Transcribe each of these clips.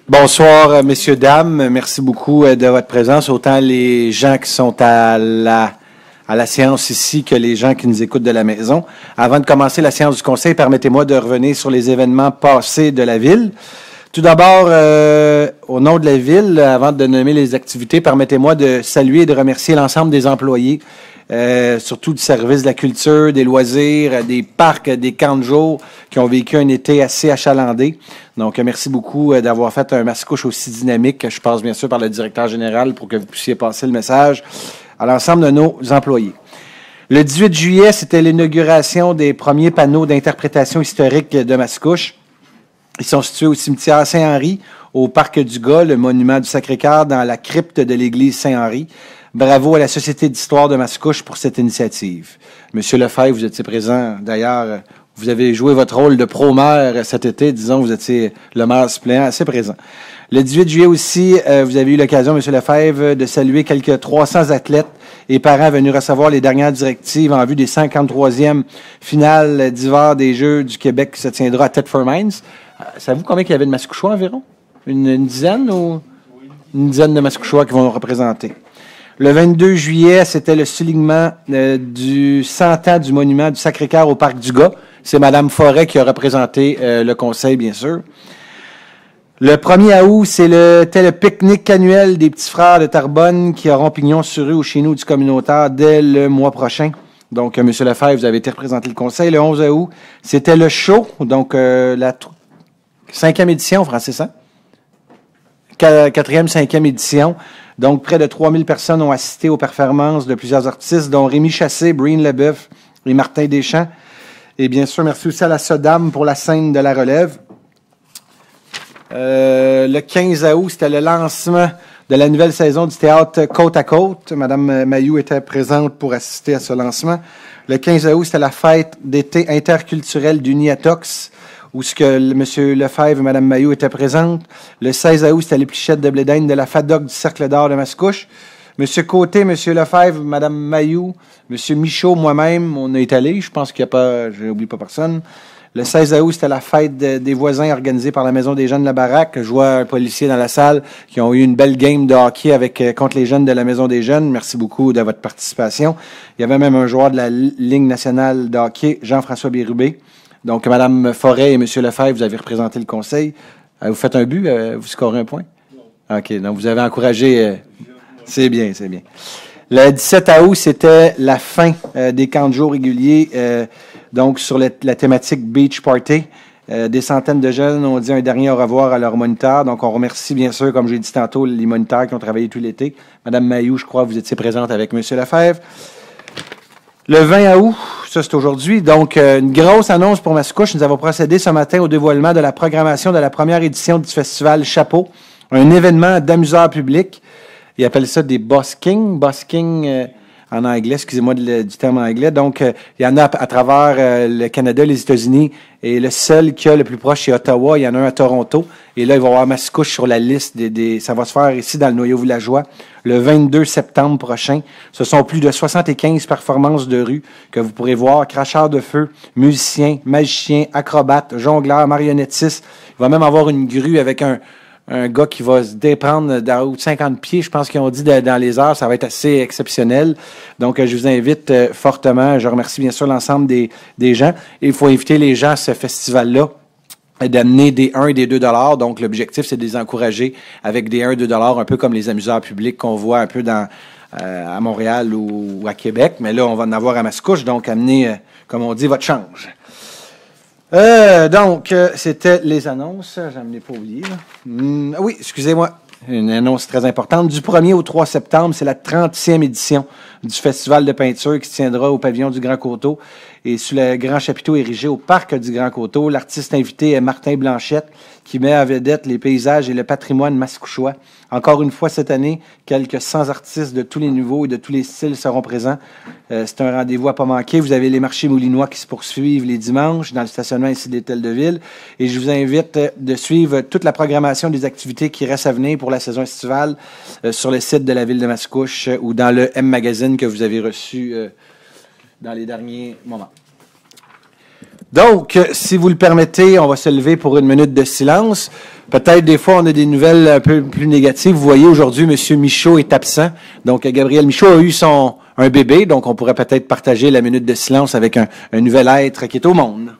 Bonsoir, messieurs, dames. Merci beaucoup de votre présence. Autant les gens qui sont à la séance ici que les gens qui nous écoutent de la maison. Avant de commencer la séance du conseil, permettez-moi de revenir sur les événements passés de la ville. Tout d'abord, au nom de la ville, avant de nommer les activités, permettez-moi de saluer et de remercier l'ensemble des employés, surtout du service de la culture, des loisirs, des parcs, des camps de jour, qui ont vécu un été assez achalandé. Donc, merci beaucoup d'avoir fait un Mascouche aussi dynamique. Je passe bien sûr par le directeur général pour que vous puissiez passer le message à l'ensemble de nos employés. Le 18 juillet, c'était l'inauguration des premiers panneaux d'interprétation historique de Mascouche. Ils sont situés au cimetière Saint-Henri, au Parc du Gars, le monument du Sacré-Cœur, dans la crypte de l'église Saint-Henri. Bravo à la Société d'histoire de Mascouche pour cette initiative. Monsieur Lefebvre, vous étiez présent. D'ailleurs, vous avez joué votre rôle de pro-maire cet été. Disons, vous étiez le maire suppléant assez présent. Le 18 juillet aussi, vous avez eu l'occasion, Monsieur Lefebvre, de saluer quelques 300 athlètes et parents venus recevoir les dernières directives en vue des 53e finales d'hiver des Jeux du Québec qui se tiendra à Thetford Mines. Savez-vous combien il y avait de Mascouchois environ? Une dizaine ou une dizaine de Mascouchois qui vont représenter. Le 22 juillet, c'était le soulignement du 100 ans du monument du Sacré-Cœur au Parc du Gars. C'est Mme Forêt qui a représenté le conseil, bien sûr. Le 1er août, c'était le pique-nique annuel des petits frères de Terrebonne qui auront pignon sur rue au chez nous du communautaire dès le mois prochain. Donc, M. Lefebvre, vous avez été représenté le conseil. Le 11 août, c'était le show, donc la 5e édition, français ça? 4e, 5e édition. Donc, près de 3000 personnes ont assisté aux performances de plusieurs artistes, dont Rémi Chassé, Breen Leboeuf et Martin Deschamps. Et bien sûr, merci aussi à la Sodame pour la scène de la relève. Le 15 août, c'était le lancement de la nouvelle saison du théâtre Côte à Côte. Madame Mayou était présente pour assister à ce lancement. Le 15 août, c'était la fête d'été interculturelle d'Uniatox, où ce que M. Lefebvre et Mme Mayou étaient présentes. Le 16 août, c'était les plichettes de blé d'Inde de la FADOC du Cercle d'Or de Mascouche. M. Côté, M. Lefebvre, Mme Mayou, M. Michaud, moi-même, on est allés. Je pense qu'il n'y a pas, je n'oublie pas personne. Le 16 août, c'était la fête des voisins organisée par la Maison des jeunes de la Baraque. Je vois un policier dans la salle qui ont eu une belle game de hockey contre les jeunes de la Maison des jeunes. Merci beaucoup de votre participation. Il y avait même un joueur de la Ligue nationale de hockey, Jean-François Bérubé. Donc, Mme Forêt et M. Lefebvre, vous avez représenté le conseil. Vous faites un but? Vous scorez un point? OK, donc vous avez encouragé. C'est bien, c'est bien. Le 17 août, c'était la fin des camps de jour réguliers, donc sur la thématique Beach Party. Des centaines de jeunes ont dit un dernier au revoir à leurs moniteurs. Donc, on remercie, bien sûr, comme j'ai dit tantôt, les moniteurs qui ont travaillé tout l'été. Mme Mayou, je crois, vous étiez présente avec M. Lefebvre. Le 20 août, ça c'est aujourd'hui, donc une grosse annonce pour Mascouche. Nous avons procédé ce matin au dévoilement de la programmation de la première édition du festival Chapeau, un événement d'amuseurs publics. Ils appellent ça des busking en anglais, excusez-moi du terme anglais. Donc, il y en a à travers le Canada, les États-Unis, et le seul qu'il y a le plus proche, c'est Ottawa. Il y en a un à Toronto. Et là, il va y avoir Mascouche sur la liste ça va se faire ici dans le noyau villageois le 22 septembre prochain. Ce sont plus de 75 performances de rue que vous pourrez voir. Cracheurs de feu, musiciens, magiciens, acrobates, jongleurs, marionnettistes. Il va même avoir une grue avec un gars qui va se déprendre d'à haut de 50 pieds, je pense qu'ils ont dit dans les heures, ça va être assez exceptionnel. Donc, je vous invite fortement. Je remercie bien sûr l'ensemble des gens. Et il faut inviter les gens à ce festival-là d'amener des 1 et des 2 $. Donc, l'objectif, c'est de les encourager avec des 1 et 2 $, un peu comme les amuseurs publics qu'on voit un peu à Montréal ou à Québec. Mais là, on va en avoir à Mascouche. Donc, amenez, comme on dit, votre change. Donc, c'était les annonces. J'en ai pas oublié. Oui, excusez-moi. Une annonce très importante. Du 1er au 3 septembre, c'est la 30e édition du Festival de peinture qui se tiendra au pavillon du Grand Coteau et sous le grand chapiteau érigé au Parc du Grand Coteau. L'artiste invité est Martin Blanchette, qui met à vedette les paysages et le patrimoine mascouchois. Encore une fois, cette année, quelques 100 artistes de tous les niveaux et de tous les styles seront présents. C'est un rendez-vous à pas manquer. Vous avez les marchés moulinois qui se poursuivent les dimanches dans le stationnement ici des Hôtels de Ville. Et je vous invite de suivre toute la programmation des activités qui restent à venir pour la saison estivale sur le site de la Ville de Mascouche ou dans le M-Magazine que vous avez reçu dans les derniers moments. Donc, si vous le permettez, on va se lever pour une minute de silence. Peut-être des fois, on a des nouvelles un peu plus négatives. Vous voyez, aujourd'hui, M. Michaud est absent. Donc, Gabriel Michaud a eu un bébé. Donc, on pourrait peut-être partager la minute de silence avec un nouvel être qui est au monde.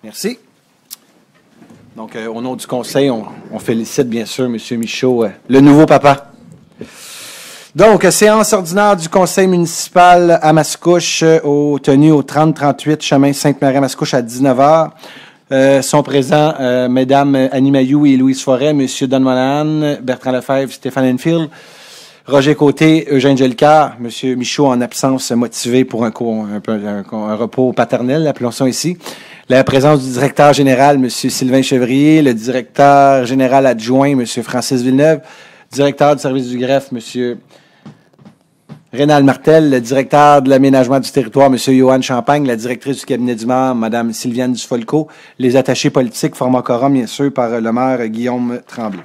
Merci. Donc, au nom du conseil, on félicite bien sûr M. Michaud, le nouveau papa. Donc, séance ordinaire du conseil municipal à Mascouche, tenue au 3038 chemin Sainte-Marie-Mascouche à 19h. Sont présents Mesdames Annie Mayou et Louise Forêt, M. Don Monahan, Bertrand Lefebvre, Stéphane Enfield, Roger Côté, Eugène Jolicoeur, M. Michaud en absence motivé pour un repos paternel, appelons ça ici. La présence du directeur général, M. Sylvain Chevrier, le directeur général adjoint, M. Francis Villeneuve, directeur du service du greffe, M. Rénal Martel, le directeur de l'aménagement du territoire, M. Johan Champagne, la directrice du cabinet du maire, Mme Sylviane Dufolco, les attachés politiques formant quorum, bien sûr, par le maire Guillaume Tremblay.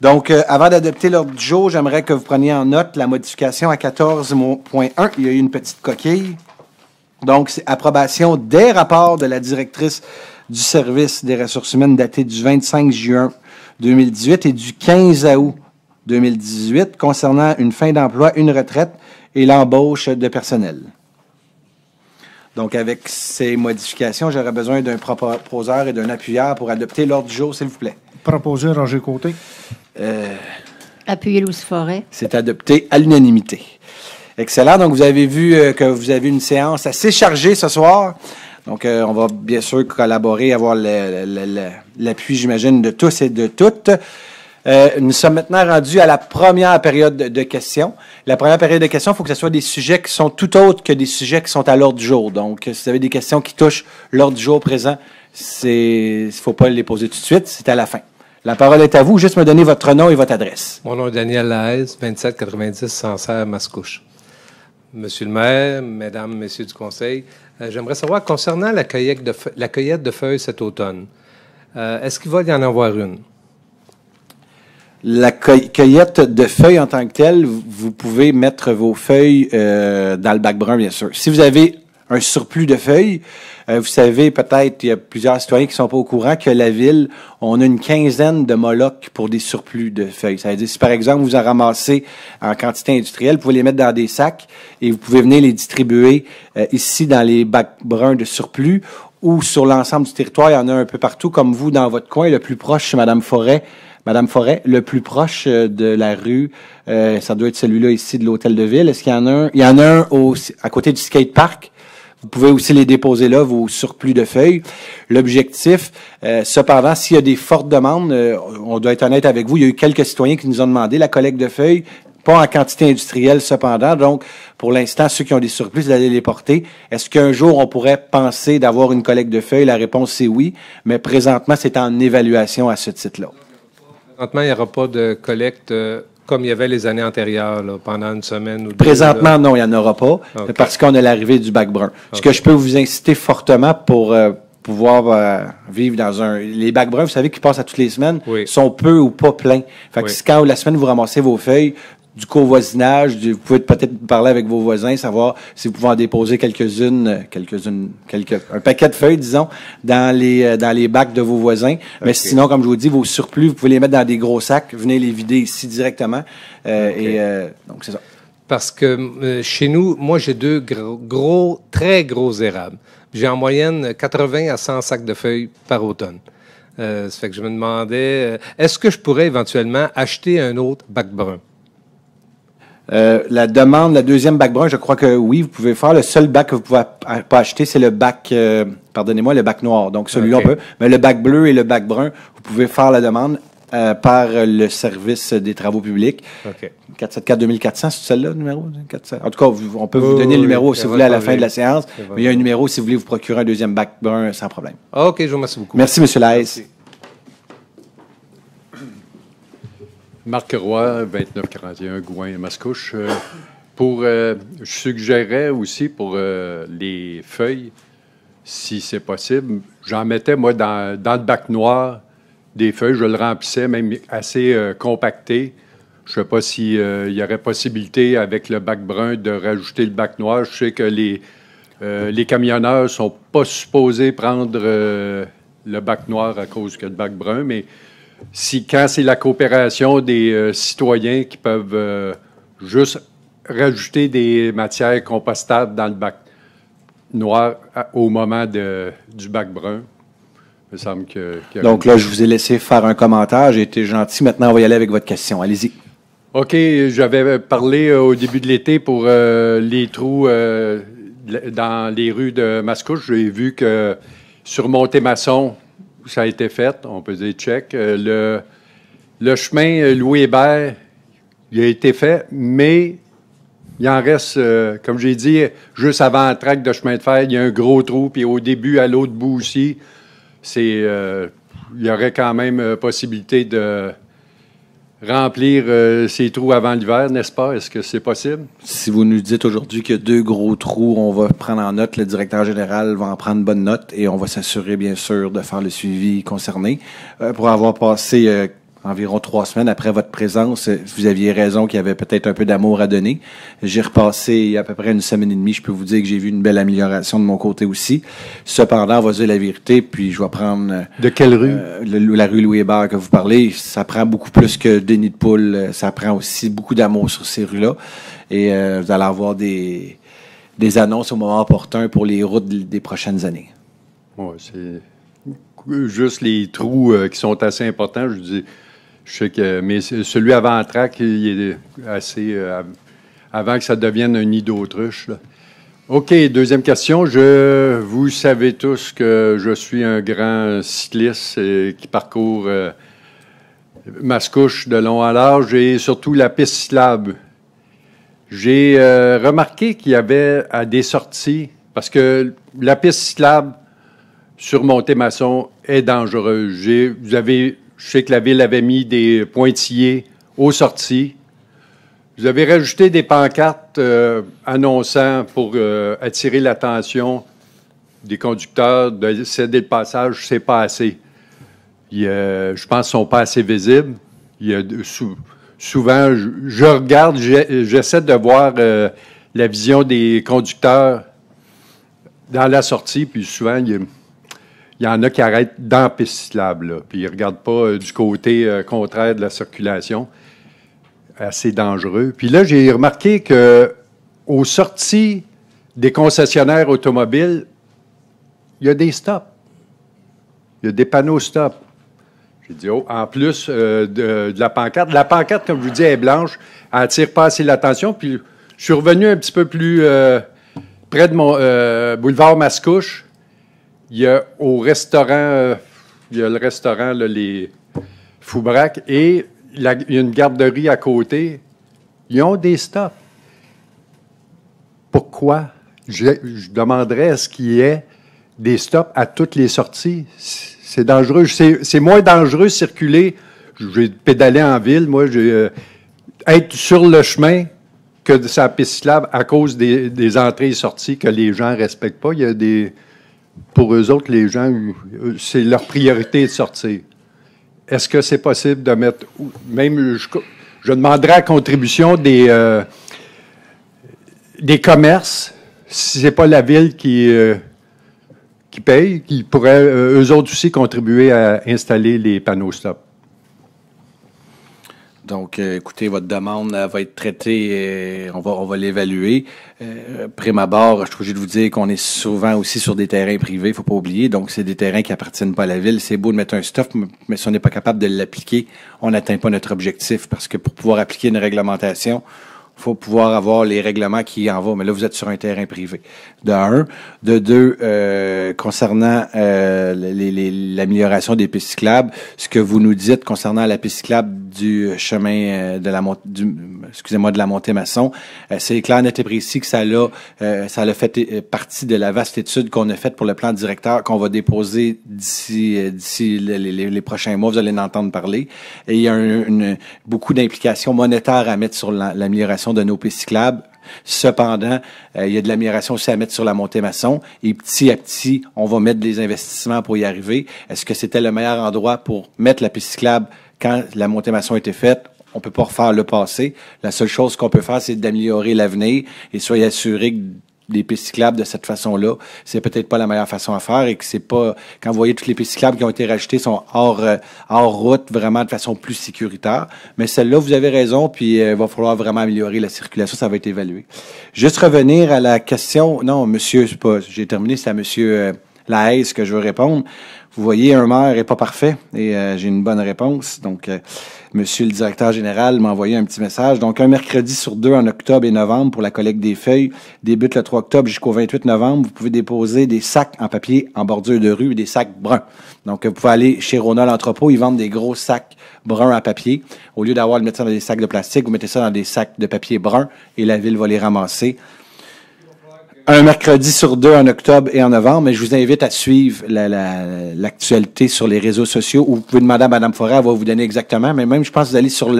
Donc, avant d'adopter l'ordre du jour, j'aimerais que vous preniez en note la modification à 14.1. Il y a eu une petite coquille. Donc, c'est approbation des rapports de la directrice du service des ressources humaines daté du 25 juin 2018 et du 15 août 2018 concernant une fin d'emploi, une retraite et l'embauche de personnel. Donc, avec ces modifications, j'aurais besoin d'un proposeur et d'un appuyeur pour adopter l'ordre du jour, s'il vous plaît. Proposé Roger Côté. Appuyé Louise Forêt. C'est adopté à l'unanimité. Excellent. Donc, vous avez vu que vous avez une séance assez chargée ce soir. Donc, on va bien sûr collaborer, avoir l'appui, j'imagine, de tous et de toutes. Nous sommes maintenant rendus à la première période de questions. La première période de questions, il faut que ce soit des sujets qui sont tout autres que des sujets qui sont à l'ordre du jour. Donc, si vous avez des questions qui touchent l'ordre du jour présent, il ne faut pas les poser tout de suite, c'est à la fin. La parole est à vous. Juste me donner votre nom et votre adresse. Mon nom est Daniel Lahaise, 2790 Sancerre, Mascouche. Monsieur le maire, mesdames, messieurs du conseil, j'aimerais savoir, concernant la cueillette de feuilles cet automne, est-ce qu'il va y en avoir une? La cueillette de feuilles en tant que telle, vous pouvez mettre vos feuilles dans le bac brun, bien sûr. Si vous avez un surplus de feuilles, vous savez, peut-être, il y a plusieurs citoyens qui ne sont pas au courant que la ville, on a une quinzaine de molocs pour des surplus de feuilles. Ça veut dire, si par exemple, vous en ramassez en quantité industrielle, vous pouvez les mettre dans des sacs et vous pouvez venir les distribuer ici dans les bacs bruns de surplus ou sur l'ensemble du territoire. Il y en a un peu partout, comme vous, dans votre coin, le plus proche, c'est Madame Forêt, le plus proche de la rue, ça doit être celui-là ici de l'Hôtel de Ville. Est-ce qu'il y en a un? Il y en a un à côté du skatepark. Vous pouvez aussi les déposer là, vos surplus de feuilles. L'objectif, cependant, s'il y a des fortes demandes, on doit être honnête avec vous, il y a eu quelques citoyens qui nous ont demandé la collecte de feuilles, pas en quantité industrielle cependant. Donc, pour l'instant, ceux qui ont des surplus, d'aller les porter. Est-ce qu'un jour, on pourrait penser d'avoir une collecte de feuilles? La réponse, c'est oui. Mais présentement, c'est en évaluation à ce titre-là. Présentement, il n'y aura pas de collecte comme il y avait les années antérieures, là, pendant une semaine ou deux. Présentement, non, il n'y en aura pas, parce qu'on a l'arrivée du bac brun. Ce que je peux vous inciter fortement pour pouvoir vivre dans les bacs bruns, vous savez, qui passent à toutes les semaines, sont peu ou pas pleins. Fait que quand la semaine, vous ramassez vos feuilles, du covoisinage, vous pouvez peut-être parler avec vos voisins, savoir si vous pouvez en déposer un paquet de feuilles, disons, dans les bacs de vos voisins. Mais sinon, comme je vous dis, vos surplus, vous pouvez les mettre dans des gros sacs, venez les vider ici directement. Donc, c'est ça. Parce que chez nous, moi, j'ai deux très gros érables. J'ai en moyenne 80 à 100 sacs de feuilles par automne. Ça fait que je me demandais, est-ce que je pourrais éventuellement acheter un autre bac brun? La deuxième bac brun, je crois que oui, vous pouvez faire. Le seul bac que vous pouvez pas acheter, c'est le bac, le bac noir. Donc, celui-là, on peut. Mais le bac bleu et le bac brun, vous pouvez faire la demande par le service des travaux publics. 474-2400, c'est celle-là, le numéro? 400. En tout cas, on peut vous donner le numéro si vous voulez à la fin de la séance. Mais il y a un numéro si vous voulez vous procurer un deuxième bac brun sans problème. OK, je vous remercie beaucoup. Merci, M. Lahaise. Marc Roy, 2941 Gouin, Mascouche. Je suggérais aussi pour les feuilles, si c'est possible, j'en mettais, moi, dans le bac noir des feuilles. Je le remplissais, même assez compacté. Je ne sais pas s'il y aurait possibilité, avec le bac brun, de rajouter le bac noir. Je sais que les camionneurs ne sont pas supposés prendre le bac noir à cause que le bac brun, mais quand c'est la coopération des citoyens qui peuvent juste rajouter des matières compostables dans le bac noir au moment du bac brun, il me semble que... Donc là, je vous ai laissé faire un commentaire. J'ai été gentil. Maintenant, on va y aller avec votre question. Allez-y. OK. J'avais parlé au début de l'été pour les trous dans les rues de Mascouche. J'ai vu que sur Montémasson, ça a été fait. On peut dire check. Le chemin Louis-Hébert, il a été fait, mais il en reste, comme j'ai dit, juste avant la traque de chemin de fer, il y a un gros trou. Puis au début, à l'autre bout aussi, il y aurait quand même possibilité de remplir ces trous avant l'hiver, n'est-ce pas? Est-ce que c'est possible? Si vous nous dites aujourd'hui qu'il y a 2 gros trous, on va prendre en note, le directeur général va en prendre bonne note et on va s'assurer, bien sûr, de faire le suivi concerné. Pour avoir passé environ 3 semaines après votre présence, vous aviez raison qu'il y avait peut-être un peu d'amour à donner. J'ai repassé il y a à peu près 1 semaine et demie. Je peux vous dire que j'ai vu une belle amélioration de mon côté aussi. Cependant, on va dire la vérité, puis je vais prendre... De quelle rue? La rue Louis-Hébert que vous parlez. Ça prend beaucoup plus que des nids de poules. Ça prend aussi beaucoup d'amour sur ces rues-là. Et vous allez avoir des annonces au moment opportun pour les routes des prochaines années. Oui, c'est juste les trous qui sont assez importants. Je sais que, mais celui avant la traque, il est assez avant que ça devienne un nid d'autruche. Là. OK, deuxième question. Vous savez tous que je suis un grand cycliste qui parcourt Mascouche de long en large et surtout la piste cyclable. J'ai remarqué qu'il y avait à des sorties, parce que la piste cyclable sur Montémasson est dangereuse. Je sais que la Ville avait mis des pointillés aux sorties. Vous avez rajouté des pancartes annonçant pour attirer l'attention des conducteurs de céder le passage. C'est pas assez. Je pense qu'ils ne sont pas assez visibles. Souvent, je regarde, j'essaie de voir la vision des conducteurs dans la sortie, puis souvent, il y en a qui arrêtent dans la piste cyclable, là, puis ils ne regardent pas du côté contraire de la circulation. Assez dangereux. Puis là, j'ai remarqué qu'aux sorties des concessionnaires automobiles, il y a des stops. Il y a des panneaux stop. J'ai dit, en plus de la pancarte. La pancarte, comme je vous dis, est blanche. Elle n'attire pas assez l'attention. Puis je suis revenu un petit peu plus près de mon boulevard Mascouche. Il y a au restaurant, il y a le restaurant, là, les Foubrac, et il y a une garderie à côté. Ils ont des stops. Pourquoi? Je demanderais à ce qu'il y ait des stops à toutes les sorties. C'est dangereux. C'est moins dangereux de circuler. J'ai pédalé en ville, moi, être sur le chemin que de sa piste cyclable à cause des entrées et sorties que les gens ne respectent pas. Il y a pour eux autres, les gens, c'est leur priorité de sortir. Est-ce que c'est possible de mettre... Même, je demanderais la contribution des commerces, si ce n'est pas la Ville qui paye, qui pourraient, eux autres aussi, contribuer à installer les panneaux stop. Donc, écoutez, votre demande va être traitée, on va l'évaluer. Prime abord, je suis obligé de vous dire qu'on est souvent aussi sur des terrains privés, il faut pas oublier. Donc, c'est des terrains qui appartiennent pas à la Ville. C'est beau de mettre un stop, mais si on n'est pas capable de l'appliquer, on n'atteint pas notre objectif. Parce que pour pouvoir appliquer une réglementation, Il faut pouvoir avoir les règlements qui en vont. Mais là, vous êtes sur un terrain privé. De un. De deux, concernant l'amélioration des pistes cyclables, ce que vous nous dites concernant la piste cyclable du chemin de la montée Masson, c'est clair, net et précis que ça a fait partie de la vaste étude qu'on a faite pour le plan directeur qu'on va déposer d'ici les prochains mois. Vous allez en entendre parler. Et il y a beaucoup d'implications monétaires à mettre sur l'amélioration de nos pistes cyclables. Cependant, il y a de l'amélioration aussi à mettre sur la montée Masson et petit à petit, on va mettre des investissements pour y arriver. Est-ce que c'était le meilleur endroit pour mettre la piste cyclable quand la montée Masson a été faite? On peut pas refaire le passé. La seule chose qu'on peut faire, c'est d'améliorer l'avenir et soyez assurés que des pistes cyclables de cette façon-là, c'est peut-être pas la meilleure façon à faire et que c'est pas, quand vous voyez toutes les pistes cyclables qui ont été rajoutées sont hors route, vraiment de façon plus sécuritaire. Mais celle-là, vous avez raison, puis il va falloir vraiment améliorer la circulation, ça va être évalué. Juste revenir à la question, non, monsieur, c'est pas, j'ai terminé, c'est à monsieur Lahaye que je veux répondre. Vous voyez, un maire est pas parfait et j'ai une bonne réponse. Donc, monsieur le directeur général m'a envoyé un petit message. Donc, un mercredi sur 2 en octobre et novembre pour la collecte des feuilles débute le 3 octobre jusqu'au 28 novembre. Vous pouvez déposer des sacs en papier en bordure de rue et des sacs bruns. Donc, vous pouvez aller chez Rona l'entrepôt, ils vendent des gros sacs bruns en papier. Au lieu d'avoir le mettre ça dans des sacs de plastique, vous mettez ça dans des sacs de papier brun et la ville va les ramasser. Un mercredi sur 2 en octobre et en novembre, mais je vous invite à suivre l'actualité sur les réseaux sociaux où vous pouvez demander à Mme Forêt, elle va vous donner exactement, mais même je pense que vous allez sur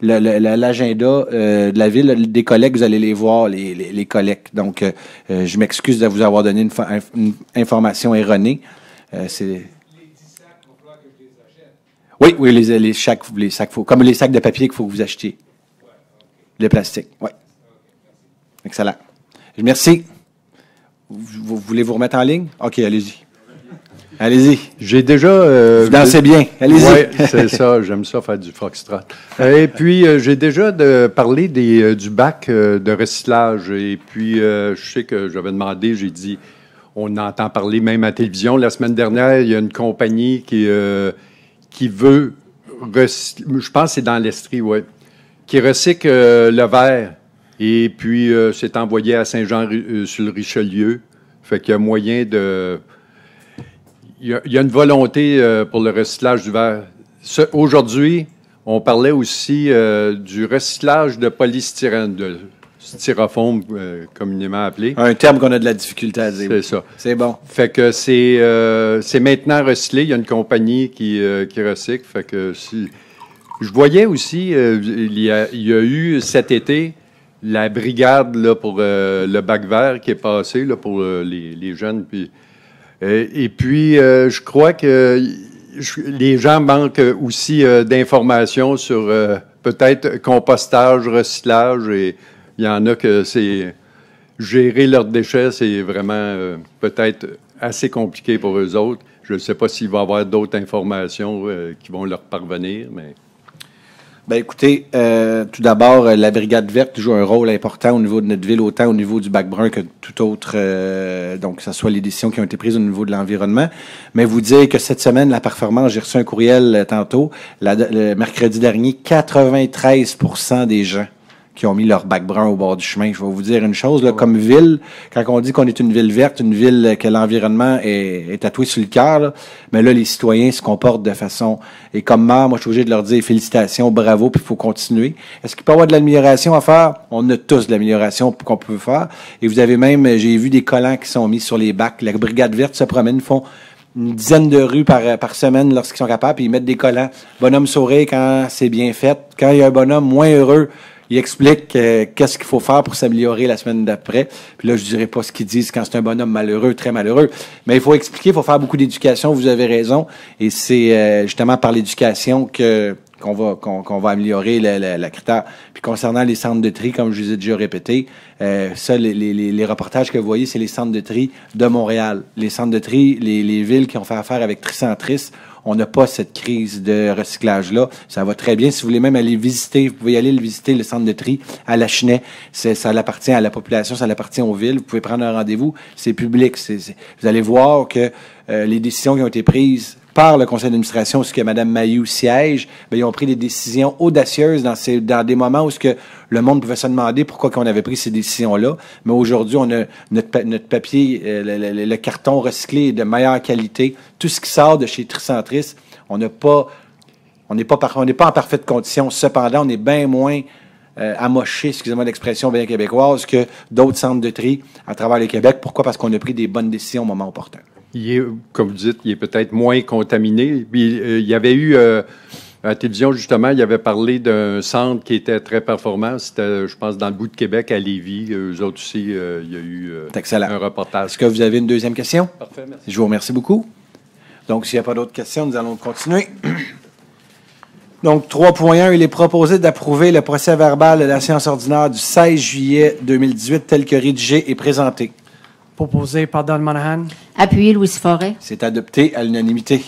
l'agenda de la ville, des collègues, vous allez les voir, les collectes. Donc, je m'excuse de vous avoir donné une information erronée. C'est... Les 10 sacs, il va falloir que je les achète. Oui, les sacs, comme les sacs de papier qu'il faut que vous achetiez. Ouais, okay. Le plastique, oui. Okay, excellent. Merci. Vous voulez vous remettre en ligne? OK, allez-y. Allez-y. J'ai déjà... vous dansez bien. Allez-y. Oui, c'est ça. J'aime ça, faire du foxtrot. Et puis, j'ai déjà parlé du bac de recyclage. Et puis, je sais que j'avais demandé, j'ai dit, on entend parler même à la télévision. La semaine dernière, il y a une compagnie qui veut... je pense que c'est dans l'Estrie, oui. Qui recycle le verre. Et puis, c'est envoyé à Saint-Jean-sur-le-Richelieu. Fait qu'il y a moyen de... Il y a une volonté pour le recyclage du verre. Aujourd'hui, on parlait aussi du recyclage de polystyrène, de styrofoam, communément appelé. Un terme qu'on a de la difficulté à dire. C'est ça. C'est bon. Fait que c'est maintenant recyclé. Il y a une compagnie qui recycle. Fait que je voyais aussi, il y a eu cet été... La brigade là, pour le bac vert qui est passé là, pour les jeunes. Puis, et puis, je crois que les gens manquent aussi d'informations sur peut-être compostage, recyclage. Et il y en a que c'est gérer leurs déchets, c'est vraiment peut-être assez compliqué pour eux autres. Je ne sais pas s'il va y avoir d'autres informations qui vont leur parvenir, mais... Ben écoutez, tout d'abord, la Brigade verte joue un rôle important au niveau de notre ville, autant au niveau du bac brun que tout autre, donc que ce soit les décisions qui ont été prises au niveau de l'environnement. Mais vous dire que cette semaine, la performance, j'ai reçu un courriel tantôt, le mercredi dernier, 93% des gens qui ont mis leur bac brun au bord du chemin. Je vais vous dire une chose, là, comme ville, quand on dit qu'on est une ville verte, une ville que l'environnement est tatoué sur le cœur, mais là, les citoyens se comportent de façon... Et comme maire, moi, je suis obligé de leur dire félicitations, bravo, puis il faut continuer. Est-ce qu'il peut y avoir de l'amélioration à faire? On a tous de l'amélioration qu'on peut faire. Et vous avez même, j'ai vu des collants qui sont mis sur les bacs. La Brigade verte se promène, font une dizaine de rues par semaine lorsqu'ils sont capables, puis ils mettent des collants. Bonhomme sourire quand c'est bien fait. Quand il y a un bonhomme moins heureux, il explique qu'est-ce qu'il faut faire pour s'améliorer la semaine d'après. Puis là, je dirais pas ce qu'ils disent quand c'est un bonhomme malheureux, très malheureux. Mais il faut expliquer, il faut faire beaucoup d'éducation, vous avez raison. Et c'est justement par l'éducation qu'on va améliorer la critère. Puis concernant les centres de tri, comme je vous ai déjà répété, ça, les reportages que vous voyez, c'est les centres de tri de Montréal. Les centres de tri, les villes qui ont fait affaire avec Tricentris, on n'a pas cette crise de recyclage-là. Ça va très bien. Si vous voulez même aller visiter, vous pouvez aller visiter le centre de tri à La Chenay. Ça appartient à la population, ça appartient aux villes. Vous pouvez prendre un rendez-vous. C'est public. Vous allez voir que les décisions qui ont été prises par le conseil d'administration, où ce que Mme Mayou siège, bien, ils ont pris des décisions audacieuses dans des moments où ce que le monde pouvait se demander pourquoi on avait pris ces décisions-là. Mais aujourd'hui, on a notre papier, le carton recyclé est de meilleure qualité. Tout ce qui sort de chez Tricentris, on n'est pas en parfaite condition. Cependant, on est bien moins amoché, excusez-moi l'expression bien québécoise, que d'autres centres de tri à travers le Québec. Pourquoi? Parce qu'on a pris des bonnes décisions au moment opportun. Il est, comme vous dites, il est peut-être moins contaminé. Puis, il y avait eu, à la télévision, justement, il avait parlé d'un centre qui était très performant. C'était, je pense, dans le bout de Québec, à Lévis. Eux autres aussi, il y a eu un reportage. Est-ce que vous avez une deuxième question? Parfait, merci. Je vous remercie beaucoup. Donc, s'il n'y a pas d'autres questions, nous allons continuer. Donc, 3.1, il est proposé d'approuver le procès-verbal de la séance ordinaire du 16 juillet 2018 tel que rédigé et présenté. Proposé par Don Monahan. Appuyé Louise Forêt. C'est adopté à l'unanimité.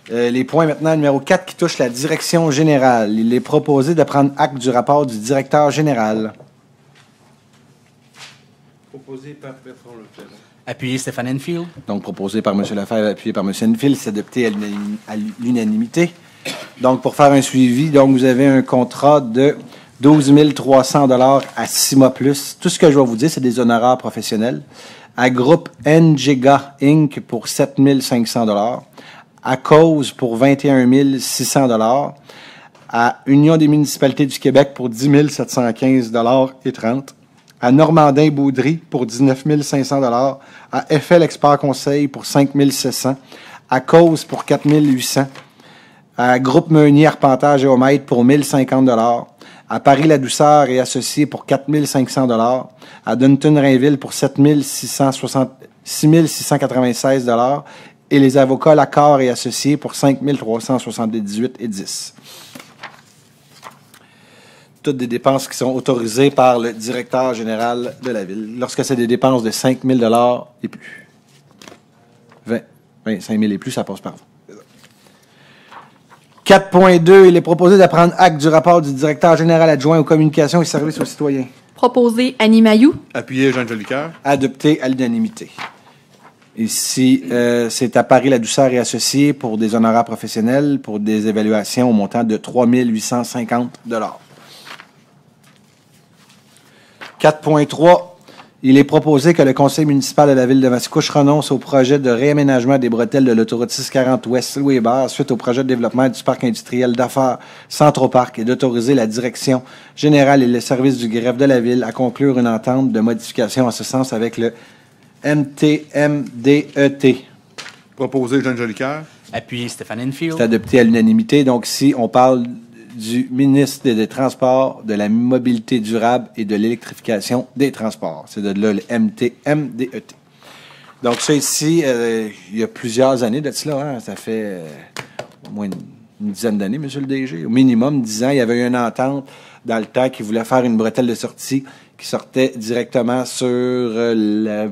Les points maintenant, numéro 4, qui touchent la direction générale. Il est proposé de prendre acte du rapport du directeur général. Proposé par Bertrand Lefebvre. Appuyé Stéphane Enfield. Donc, proposé par M. Lefebvre, appuyé par M. Enfield, c'est adopté à l'unanimité. Donc, pour faire un suivi, donc vous avez un contrat de 12 300 $ à 6 mois plus. Tout ce que je vais vous dire, c'est des honoraires professionnels. À Groupe Njega Inc. pour 7 500 $. À Cause pour 21 600 $. À Union des municipalités du Québec pour 10 715 $ et 30. À Normandin-Baudry pour 19 500 $. À FL Expert Conseil pour 5 700 $. À Cause pour 4 800 $. À Groupe Meunier Arpentage Géomètre pour 1 050 $. À Paris-La-Douceur et Associés pour 4 500 $. À Dunton-Rainville pour 6 696 $. Et les avocats Lacor et Associés pour 5 378 et 10. Toutes des dépenses qui sont autorisées par le directeur général de la Ville, lorsque c'est des dépenses de 5 000 $ et plus. 25 000 et plus, ça passe par vous. 4.2, il est proposé de prendre acte du rapport du directeur général adjoint aux communications et services aux citoyens. Proposé Annie Mailloux. Appuyé Jean Jolicoeur. Adopté à l'unanimité. Ici, c'est à Paris-La-Douceur et Associés pour des honoraires professionnels pour des évaluations au montant de 3 850 $. 4.3, il est proposé que le conseil municipal de la ville de Mascouche renonce au projet de réaménagement des bretelles de l'autoroute 640 Ouest Louis Hébert suite au projet de développement du parc industriel d'affaires Centroparc et d'autoriser la direction générale et les services du greffe de la ville à conclure une entente de modification en ce sens avec le MTMDET. Proposé Jean Jolicoeur. Appuyé Stéphane Enfield. C'est adopté à l'unanimité. Donc, si on parle du ministre des Transports, de la mobilité durable et de l'électrification des transports. C'est de là le MTMDET. Donc, ça ici, il y a plusieurs années de cela. Hein, ça fait au moins une dizaine d'années, monsieur le DG. Au minimum 10 ans, il y avait eu une entente dans le temps qui voulait faire une bretelle de sortie qui sortait directement sur le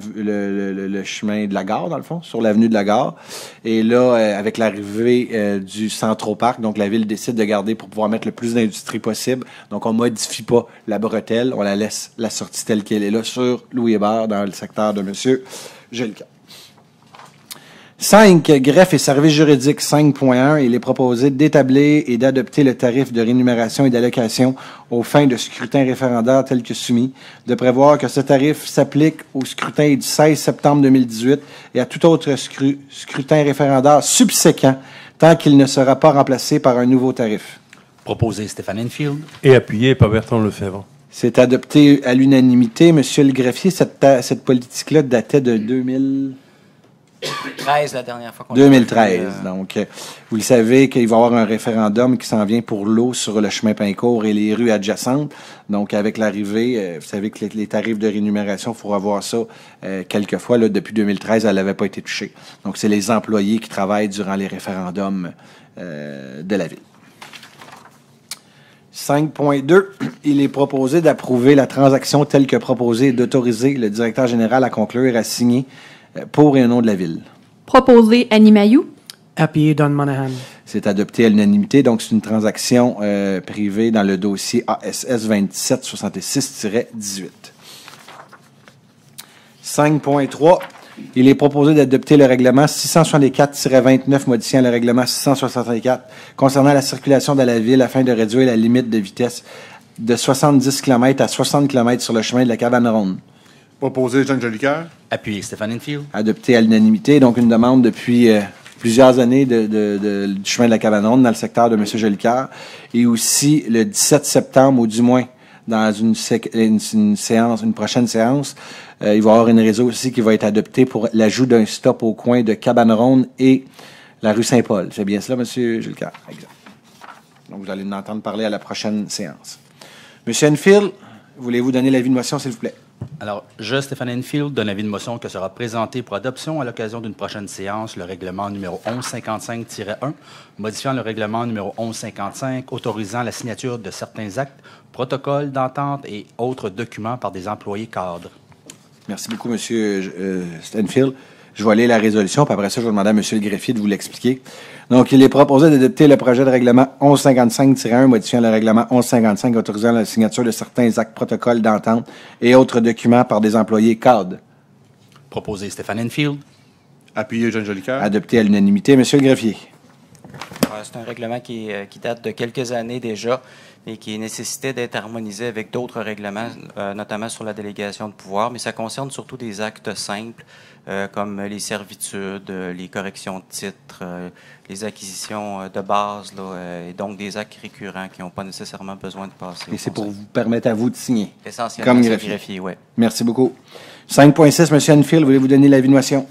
chemin de la gare, dans le fond, sur l'avenue de la gare. Et là, avec l'arrivée du Centroparc, donc la ville décide de garder pour pouvoir mettre le plus d'industrie possible. Donc, on modifie pas la bretelle, on la laisse la sortie telle qu'elle est là sur Louis Hébert, dans le secteur de M. Jolicoeur. 5. Greffe et services juridiques 5.1. Il est proposé d'établir et d'adopter le tarif de rémunération et d'allocation aux fins de scrutin référendaire tel que soumis, de prévoir que ce tarif s'applique au scrutin du 16 septembre 2018 et à tout autre scrutin référendaire subséquent tant qu'il ne sera pas remplacé par un nouveau tarif. Proposé Stéphane Enfield. Et appuyé par Bertrand Lefebvre. C'est adopté à l'unanimité. Monsieur le greffier, cette politique-là datait de 2013, la dernière fois qu'on 2013. Donc, vous le savez qu'il va y avoir un référendum qui s'en vient pour l'eau sur le chemin Pincourt et les rues adjacentes. Donc, avec l'arrivée, vous savez que les tarifs de rémunération, il faut revoir ça quelques fois. Là, depuis 2013, elle n'avait pas été touchée. Donc, c'est les employés qui travaillent durant les référendums de la ville. 5.2, il est proposé d'approuver la transaction telle que proposée et d'autoriser le directeur général à conclure et à signer pour et au nom de la ville. Proposé Annie Mailloux. Appuyé Don Monahan. C'est adopté à l'unanimité. Donc, c'est une transaction privée dans le dossier ASS 2766-18. 5.3. Il est proposé d'adopter le règlement 664-29 modifiant le règlement 664 concernant la circulation dans la ville afin de réduire la limite de vitesse de 70 km à 60 km sur le chemin de la Cabane Ronde. Proposé Jean Jolicoeur. Appuyé Stéphane Enfield. Adopté à l'unanimité, donc une demande depuis plusieurs années du chemin de la Cabane Ronde dans le secteur de M. Jolicoeur. Et aussi le 17 septembre, ou du moins dans une prochaine séance, il va y avoir une réseau aussi qui va être adoptée pour l'ajout d'un stop au coin de Cabane Ronde et la rue Saint-Paul. C'est bien cela, M. Jolicoeur? Exact. Donc, vous allez en entendre parler à la prochaine séance. M. Enfield, voulez-vous donner l'avis de motion, s'il vous plaît? Alors, je, Stéphane Enfield, donne avis de motion que sera présenté pour adoption à l'occasion d'une prochaine séance le règlement numéro 1155-1, modifiant le règlement numéro 1155, autorisant la signature de certains actes, protocoles d'entente et autres documents par des employés cadres. Merci beaucoup, M. Stenfield. Je vais aller la résolution, puis après ça, je vais demander à M. le greffier de vous l'expliquer. Donc, il est proposé d'adopter le projet de règlement 1155-1, modifiant le règlement 1155, autorisant la signature de certains actes, protocoles d'entente et autres documents par des employés cadres. Proposé Stéphane Enfield. Appuyé Jean Jolicoeur. Adopté à l'unanimité. M. le greffier. C'est un règlement qui date de quelques années déjà et qui nécessitait d'être harmonisé avec d'autres règlements, notamment sur la délégation de pouvoir, mais ça concerne surtout des actes simples comme les servitudes, les corrections de titres, les acquisitions de base, et donc des actes récurrents qui n'ont pas nécessairement besoin de passer. Et c'est pour vous permettre à vous de signer. Essentiellement, comme c'est greffier. oui. Merci beaucoup. 5.6, M. Enfield, voulez-vous donner l'avis de motion?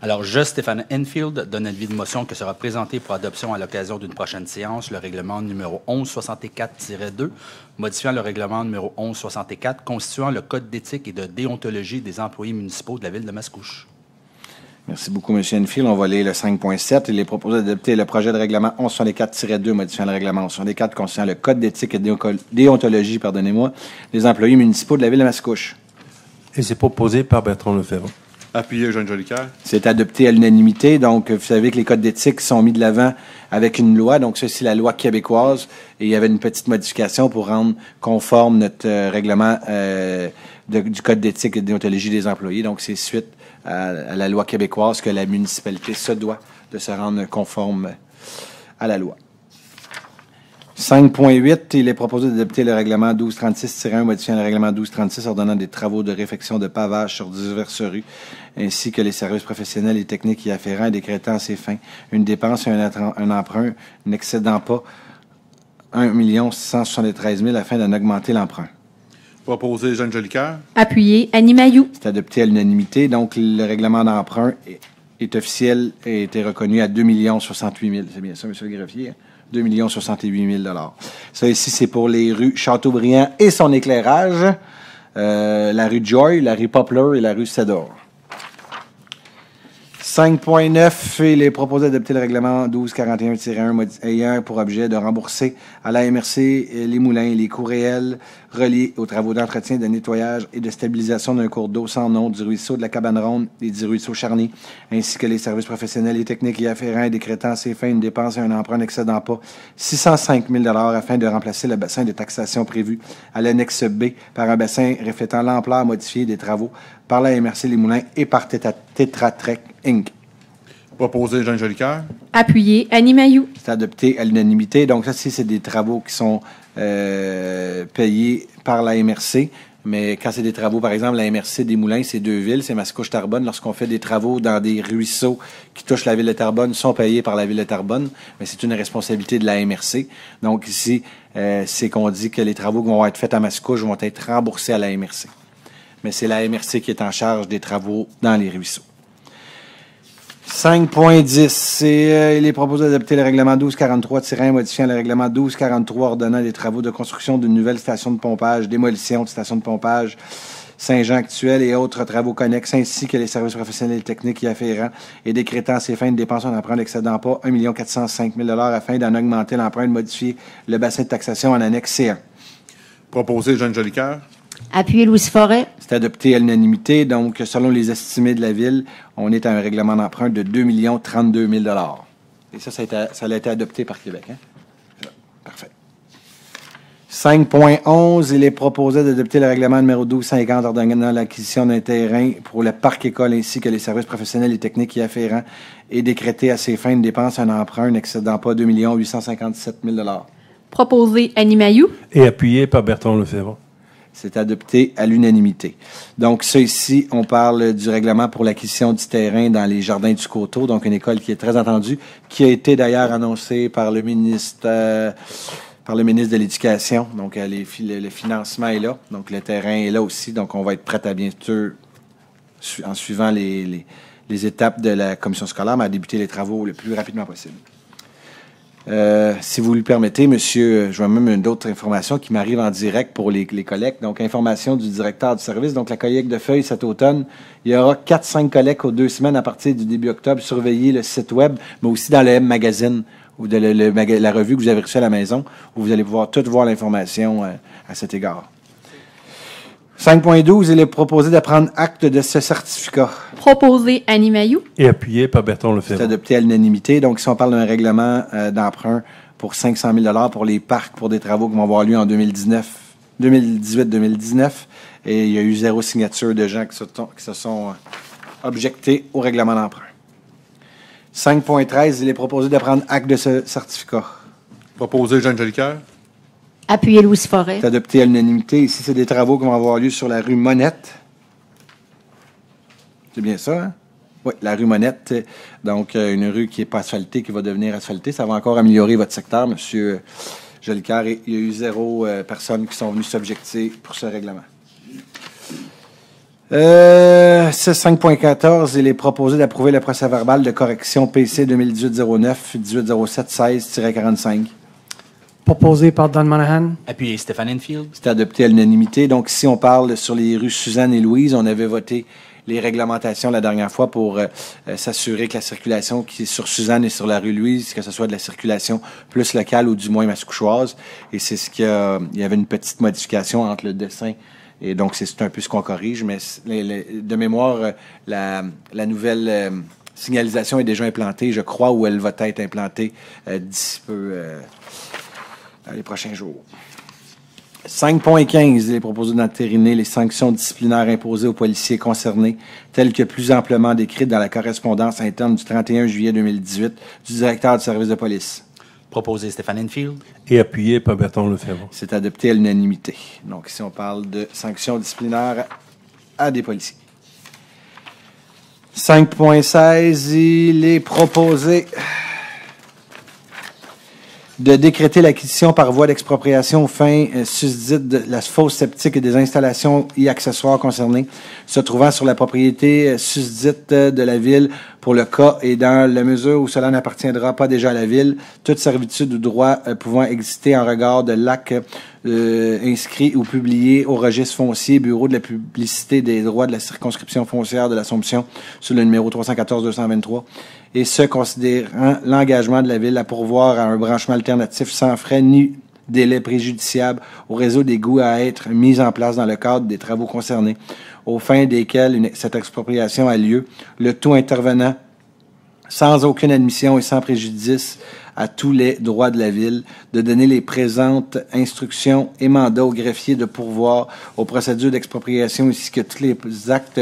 Alors, je, Stéphane Enfield, donne avis de motion que sera présenté pour adoption à l'occasion d'une prochaine séance le règlement numéro 1164-2, modifiant le règlement numéro 1164, constituant le code d'éthique et de déontologie des employés municipaux de la ville de Mascouche. Merci beaucoup, M. Enfield. On va lire le 5.7. Il est proposé d'adopter le projet de règlement 1164-2, modifiant le règlement 1164, constituant le code d'éthique et de déontologie, des employés municipaux de la ville de Mascouche. Et c'est proposé par Bertrand Lefebvre. Appuyé Jean Jolicoeur. C'est adopté à l'unanimité. Donc, vous savez que les codes d'éthique sont mis de l'avant avec une loi. Donc, ça, c'est la loi québécoise. Et il y avait une petite modification pour rendre conforme notre règlement du code d'éthique et de déontologie des employés. Donc, c'est suite à la loi québécoise que la municipalité se doit de se rendre conforme à la loi. 5.8, il est proposé d'adopter le règlement 1236-1, modifiant le règlement 1236, ordonnant des travaux de réfection de pavage sur diverses rues, ainsi que les services professionnels et techniques y afférents, et décrétant à ces fins une dépense et un emprunt n'excédant pas 1 673 000 afin d'en augmenter l'emprunt. Proposé Jean Jolicoeur. Appuyé Annie Mailloux. C'est adopté à l'unanimité. Donc, le règlement d'emprunt est officiel et a été reconnu à 2 068 000. C'est bien ça, M. le greffier? 2 068 000 $. Ça, ici, c'est pour les rues Chateaubriand et son éclairage, la rue Joy, la rue Poplar et la rue Cedar. 5.9, il est proposé d'adopter le règlement 1241-1 ayant pour objet de rembourser à la MRC les moulins et les coûts réels reliés aux travaux d'entretien, de nettoyage et de stabilisation d'un cours d'eau sans nom du ruisseau de la Cabane Ronde et du ruisseau Charny, ainsi que les services professionnels et techniques y afférents et décrétant à ces fins une dépense et un emprunt n'excédant pas 605 000 $ afin de remplacer le bassin de taxation prévu à l'annexe B par un bassin reflétant l'ampleur modifiée des travaux par la MRC Les Moulins et par Tetra Tech Inc. Proposé Jean Jolicoeur. Appuyé Annie Mailloux. C'est adopté à l'unanimité. Donc, ça, c'est des travaux qui sont payés par la MRC. Mais quand c'est des travaux, par exemple, la MRC des Moulins, c'est deux villes, c'est Mascouche-Terrebonne. Lorsqu'on fait des travaux dans des ruisseaux qui touchent la ville de Terrebonne, sont payés par la ville de Terrebonne. Mais c'est une responsabilité de la MRC. Donc, ici, c'est qu'on dit que les travaux qui vont être faits à Mascouche vont être remboursés à la MRC. Mais c'est la MRC qui est en charge des travaux dans les ruisseaux. 5.10, il est proposé d'adopter le règlement 1243-1 modifiant le règlement 1243 ordonnant les travaux de construction d'une nouvelle station de pompage, démolition de station de pompage Saint-Jean actuelle et autres travaux connexes, ainsi que les services professionnels et techniques y afférents, et décrétant à ces fins une dépense en emprunt n'excédant pas 1 405 000 $ afin d'en augmenter l'emprunt et de modifier le bassin de taxation en annexe C1. Proposé Jean Jolicoeur. Appuyé Louis Forêt. C'est adopté à l'unanimité. Donc, selon les estimés de la Ville, on est à un règlement d'emprunt de 2 032 000 $. Et ça a été adopté par Québec. Hein? Parfait. 5.11, il est proposé d'adopter le règlement numéro 1250 ordonnant l'acquisition d'un terrain pour le parc école ainsi que les services professionnels et techniques y afférents et décréter à ces fins une dépense un emprunt n'excédant pas 2 857 000 $. Proposé Annie Mailloux. Et appuyé par Bertrand Lefebvre. C'est adopté à l'unanimité. Donc, ça ici, on parle du règlement pour l'acquisition du terrain dans les jardins du Coteau, donc une école qui est très attendue, qui a été d'ailleurs annoncée par le ministre de l'Éducation. Donc, le financement est là. Donc, le terrain est là aussi. Donc, on va être prêt à bien sûr, en suivant les étapes de la commission scolaire, mais à débuter les travaux le plus rapidement possible. Si vous le permettez, monsieur, je vois même une autre information qui m'arrive en direct pour les collectes. Donc, information du directeur du service. Donc, la collecte de feuilles cet automne, il y aura 4-5 collectes aux 2 semaines à partir du début octobre. Surveillez le site web, mais aussi dans le M-Magazine ou de la revue que vous avez reçue à la maison, où vous allez pouvoir tout voir l'information à cet égard. 5.12, il est proposé de prendre acte de ce certificat. Proposé Annie Mailloux. Et appuyé par Bertrand C'est Lefebvre. adopté à l'unanimité. Donc, si on parle d'un règlement d'emprunt pour 500 000 $ pour les parcs, pour des travaux qui vont avoir lieu en 2018-2019, et il y a eu 0 signature de gens qui se sont objectés au règlement d'emprunt. 5.13, il est proposé de prendre acte de ce certificat. Proposé Jeanne Jolicoeur. Appuyé Louise Forêt. C'est adopté à l'unanimité. Ici, c'est des travaux qui vont avoir lieu sur la rue Monette. C'est bien ça, hein? Oui, la rue Monette. Donc, une rue qui n'est pas asphaltée, qui va devenir asphaltée. Ça va encore améliorer votre secteur, M. Jolicoeur. Et il y a eu 0 personnes qui sont venues s'objecter pour ce règlement. C'est 5.14. Il est proposé d'approuver le procès-verbal de correction PC 2018-09, 1807-16-45. Proposé par Don Monahan. Appuyé Stéphane Enfield. C'est adopté à l'unanimité. Donc, si on parle sur les rues Suzanne et Louise, on avait voté les réglementations la dernière fois pour s'assurer que la circulation qui est sur Suzanne et sur la rue Louise, que ce soit de la circulation plus locale ou du moins mascouchoise. Et c'est ce qu'il y a. Il y avait une petite modification entre le dessin et donc c'est un peu ce qu'on corrige. Mais de mémoire, la nouvelle signalisation est déjà implantée, je crois, ou elle va être implantée d'ici peu. Dans les prochains jours. 5.15, il est proposé d'entériner les sanctions disciplinaires imposées aux policiers concernés, telles que plus amplement décrites dans la correspondance interne du 31 juillet 2018 du directeur du service de police. Proposé Stéphane Enfield. Et appuyé par Bertrand Lefebvre. C'est adopté à l'unanimité. Donc, ici, on parle de sanctions disciplinaires à des policiers. 5.16, il est proposé de décréter l'acquisition par voie d'expropriation aux fins susdites de la fosse septique et des installations y accessoires concernées se trouvant sur la propriété susdite de la Ville pour le cas et dans la mesure où cela n'appartiendra pas déjà à la Ville, toute servitude ou droit pouvant exister en regard de l'acte inscrit ou publié au registre foncier, Bureau de la publicité des droits de la circonscription foncière de l'Assomption sur le numéro 314-223, et ce, considérant l'engagement de la Ville à pourvoir à un branchement alternatif sans frais ni délai préjudiciable au réseau d'égouts à être mis en place dans le cadre des travaux concernés, aux fins desquels cette expropriation a lieu, le tout intervenant sans aucune admission et sans préjudice à tous les droits de la Ville, de donner les présentes instructions et mandats aux greffiers de pourvoir aux procédures d'expropriation ainsi que tous les actes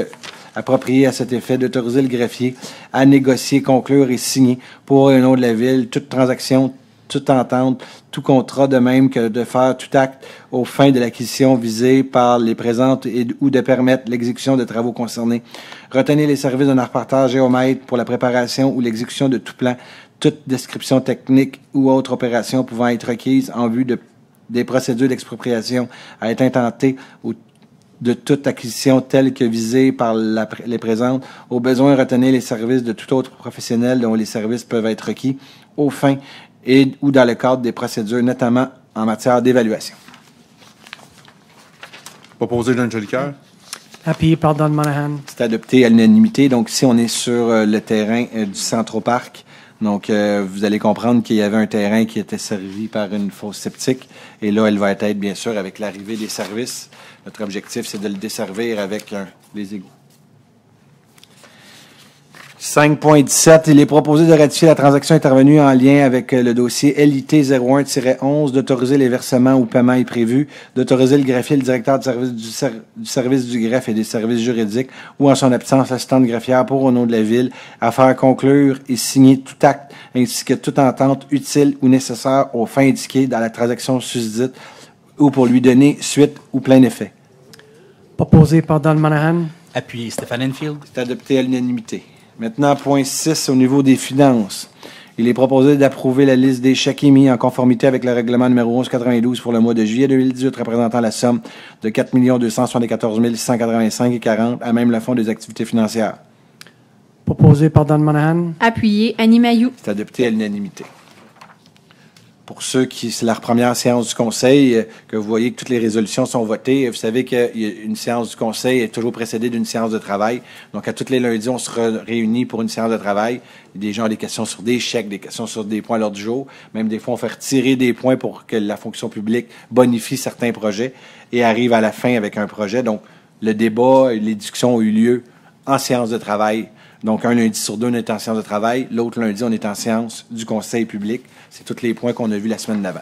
appropriés à cet effet, d'autoriser le greffier à négocier, conclure et signer pour un nom de la Ville toute transaction, toute entente, tout contrat, de même que de faire tout acte aux fins de l'acquisition visée par les présentes ou de permettre l'exécution de travaux concernés. Retenir les services d'un arpenteur géomètre pour la préparation ou l'exécution de tout plan, toute description technique ou autre opération pouvant être requise en vue des procédures d'expropriation à être intentées ou de toute acquisition telle que visée par les présentes, au besoin retenir les services de tout autre professionnel dont les services peuvent être requis, aux fins et ou dans le cadre des procédures, notamment en matière d'évaluation. Proposé Jeanne Jolicoeur. Appuyé par Don Monahan. C'est adopté à l'unanimité. Donc, si on est sur le terrain du Centroparc, donc vous allez comprendre qu'il y avait un terrain qui était servi par une fosse septique. Et là, elle va être, bien sûr, avec l'arrivée des services. Notre objectif, c'est de le desservir avec les égouts. 5.17, il est proposé de ratifier la transaction intervenue en lien avec le dossier LIT 01-11, d'autoriser les versements ou paiements imprévus, d'autoriser le greffier, le directeur du service du greffe et des services juridiques ou en son absence l'assistante greffière pour au nom de la Ville à faire conclure et signer tout acte ainsi que toute entente utile ou nécessaire aux fins indiquées dans la transaction susdite ou pour lui donner suite ou plein effet. Proposé par Don Monahan. Appuyé Stéphane Enfield. C'est adopté à l'unanimité. Maintenant, point 6, au niveau des finances. Il est proposé d'approuver la liste des chèques émis en conformité avec le règlement numéro 1192 pour le mois de juillet 2018, représentant la somme de 4 274 685,40 à même le Fonds des activités financières. Proposé par Don Monahan. Appuyé Annie Mailloux. C'est adopté à l'unanimité. Pour ceux qui, c'est leur première séance du Conseil, que vous voyez que toutes les résolutions sont votées, vous savez qu'une séance du Conseil est toujours précédée d'une séance de travail. Donc, à tous les lundis, on se réunit pour une séance de travail. Des gens ont des questions sur des chèques, des questions sur des points à l'ordre du jour. Même des fois, on fait retirer des points pour que la fonction publique bonifie certains projets et arrive à la fin avec un projet. Donc, le débat et les discussions ont eu lieu en séance de travail. Donc, un lundi sur deux, on est en séance de travail. L'autre lundi, on est en séance du Conseil public. C'est tous les points qu'on a vus la semaine d'avant.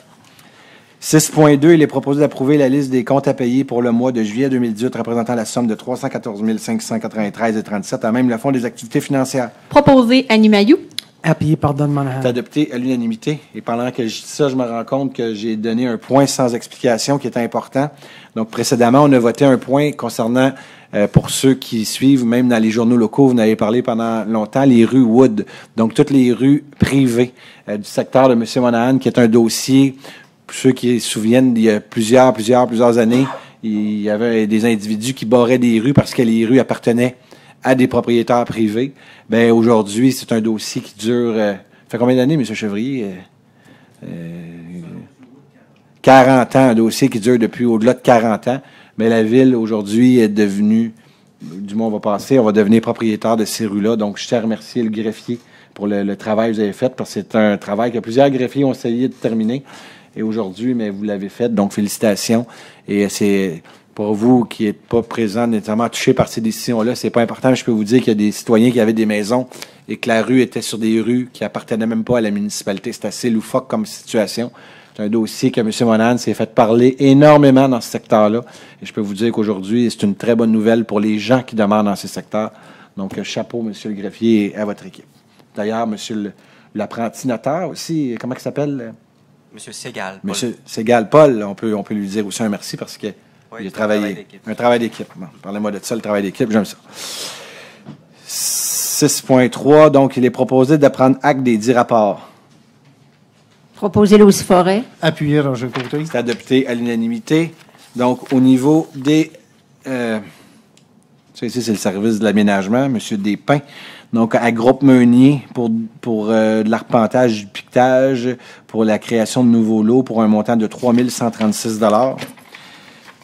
6.2, il est proposé d'approuver la liste des comptes à payer pour le mois de juillet 2018 représentant la somme de 314 593,37 à même le Fonds des activités financières. Proposé Annie Mailloux. Appuyé par Don Monahan. C'est adopté à l'unanimité. Et pendant que je dis ça, je me rends compte que j'ai donné un point sans explication qui est important. Donc, précédemment, on a voté un point concernant, pour ceux qui suivent, même dans les journaux locaux, vous en avez parlé pendant longtemps, les rues Wood. Donc, toutes les rues privées du secteur de M. Monahan, qui est un dossier, pour ceux qui se souviennent, il y a plusieurs années, il y avait des individus qui barraient des rues parce que les rues appartenaient à des propriétaires privés. Ben aujourd'hui, c'est un dossier qui dure... fait combien d'années, M. Chevrier? 40 ans, un dossier qui dure depuis au-delà de 40 ans. Mais la Ville, aujourd'hui, est devenue... Du moins, on va devenir propriétaire de ces rues-là. Donc, je tiens à remercier le greffier pour le travail que vous avez fait, parce que c'est un travail que plusieurs greffiers ont essayé de terminer. Et aujourd'hui, mais vous l'avez fait, donc félicitations. Et c'est... Pour vous qui n'êtes pas présents, nécessairement touchés par ces décisions-là, c'est pas important. Mais je peux vous dire qu'il y a des citoyens qui avaient des maisons et que la rue était sur des rues qui appartenaient même pas à la municipalité. C'est assez loufoque comme situation. C'est un dossier que M. Monahan s'est fait parler énormément dans ce secteur-là. Et je peux vous dire qu'aujourd'hui, c'est une très bonne nouvelle pour les gens qui demeurent dans ces secteurs. Donc, chapeau, M. le greffier, et à votre équipe. D'ailleurs, M. l'apprenti notaire aussi, comment il s'appelle? M. Segal. M. Segal Paul, on peut lui dire aussi un merci parce que oui, il a travaillé. Un travail d'équipe. Bon, parlez-moi de ça, le travail d'équipe, j'aime ça. 6.3, donc, il est proposé de prendre acte des 10 rapports. Proposé Louis Forêt. Appuyé Roger Côté. C'est adopté à l'unanimité. Donc, au niveau des... ça ici, c'est le service de l'aménagement, M. Despins. Donc, à Groupe Meunier pour de l'arpentage, du piquetage, pour la création de nouveaux lots pour un montant de 3 136 $.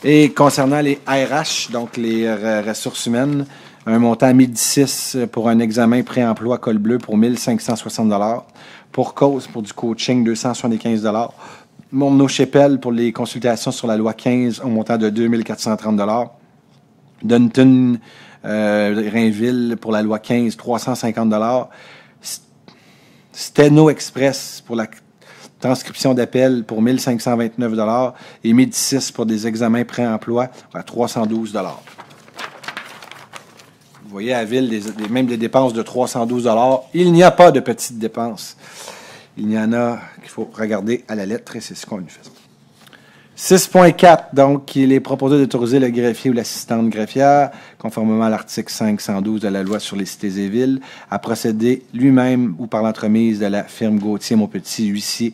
Et concernant les RH, donc les ressources humaines, un montant à 1006 pour un examen pré-emploi col bleu pour 1560 $. Pour cause, pour du coaching, 275 $. Morneau-Chépel pour les consultations sur la loi 15 au montant de 2430 $. Dunton, Rainville pour la loi 15, 350 $. Steno Express pour la transcription d'appel pour 1529 $ et Médicis pour des examens pré-emploi à 312 $. Vous voyez à la Ville même des dépenses de 312 $. Il n'y a pas de petites dépenses. Il y en a qu'il faut regarder à la lettre et c'est ce qu'on lui fait. 6.4, donc, il est proposé d'autoriser le greffier ou l'assistante greffière, conformément à l'article 512 de la loi sur les cités et villes, à procéder lui-même ou par l'entremise de la firme Gauthier-Montpetit, huissier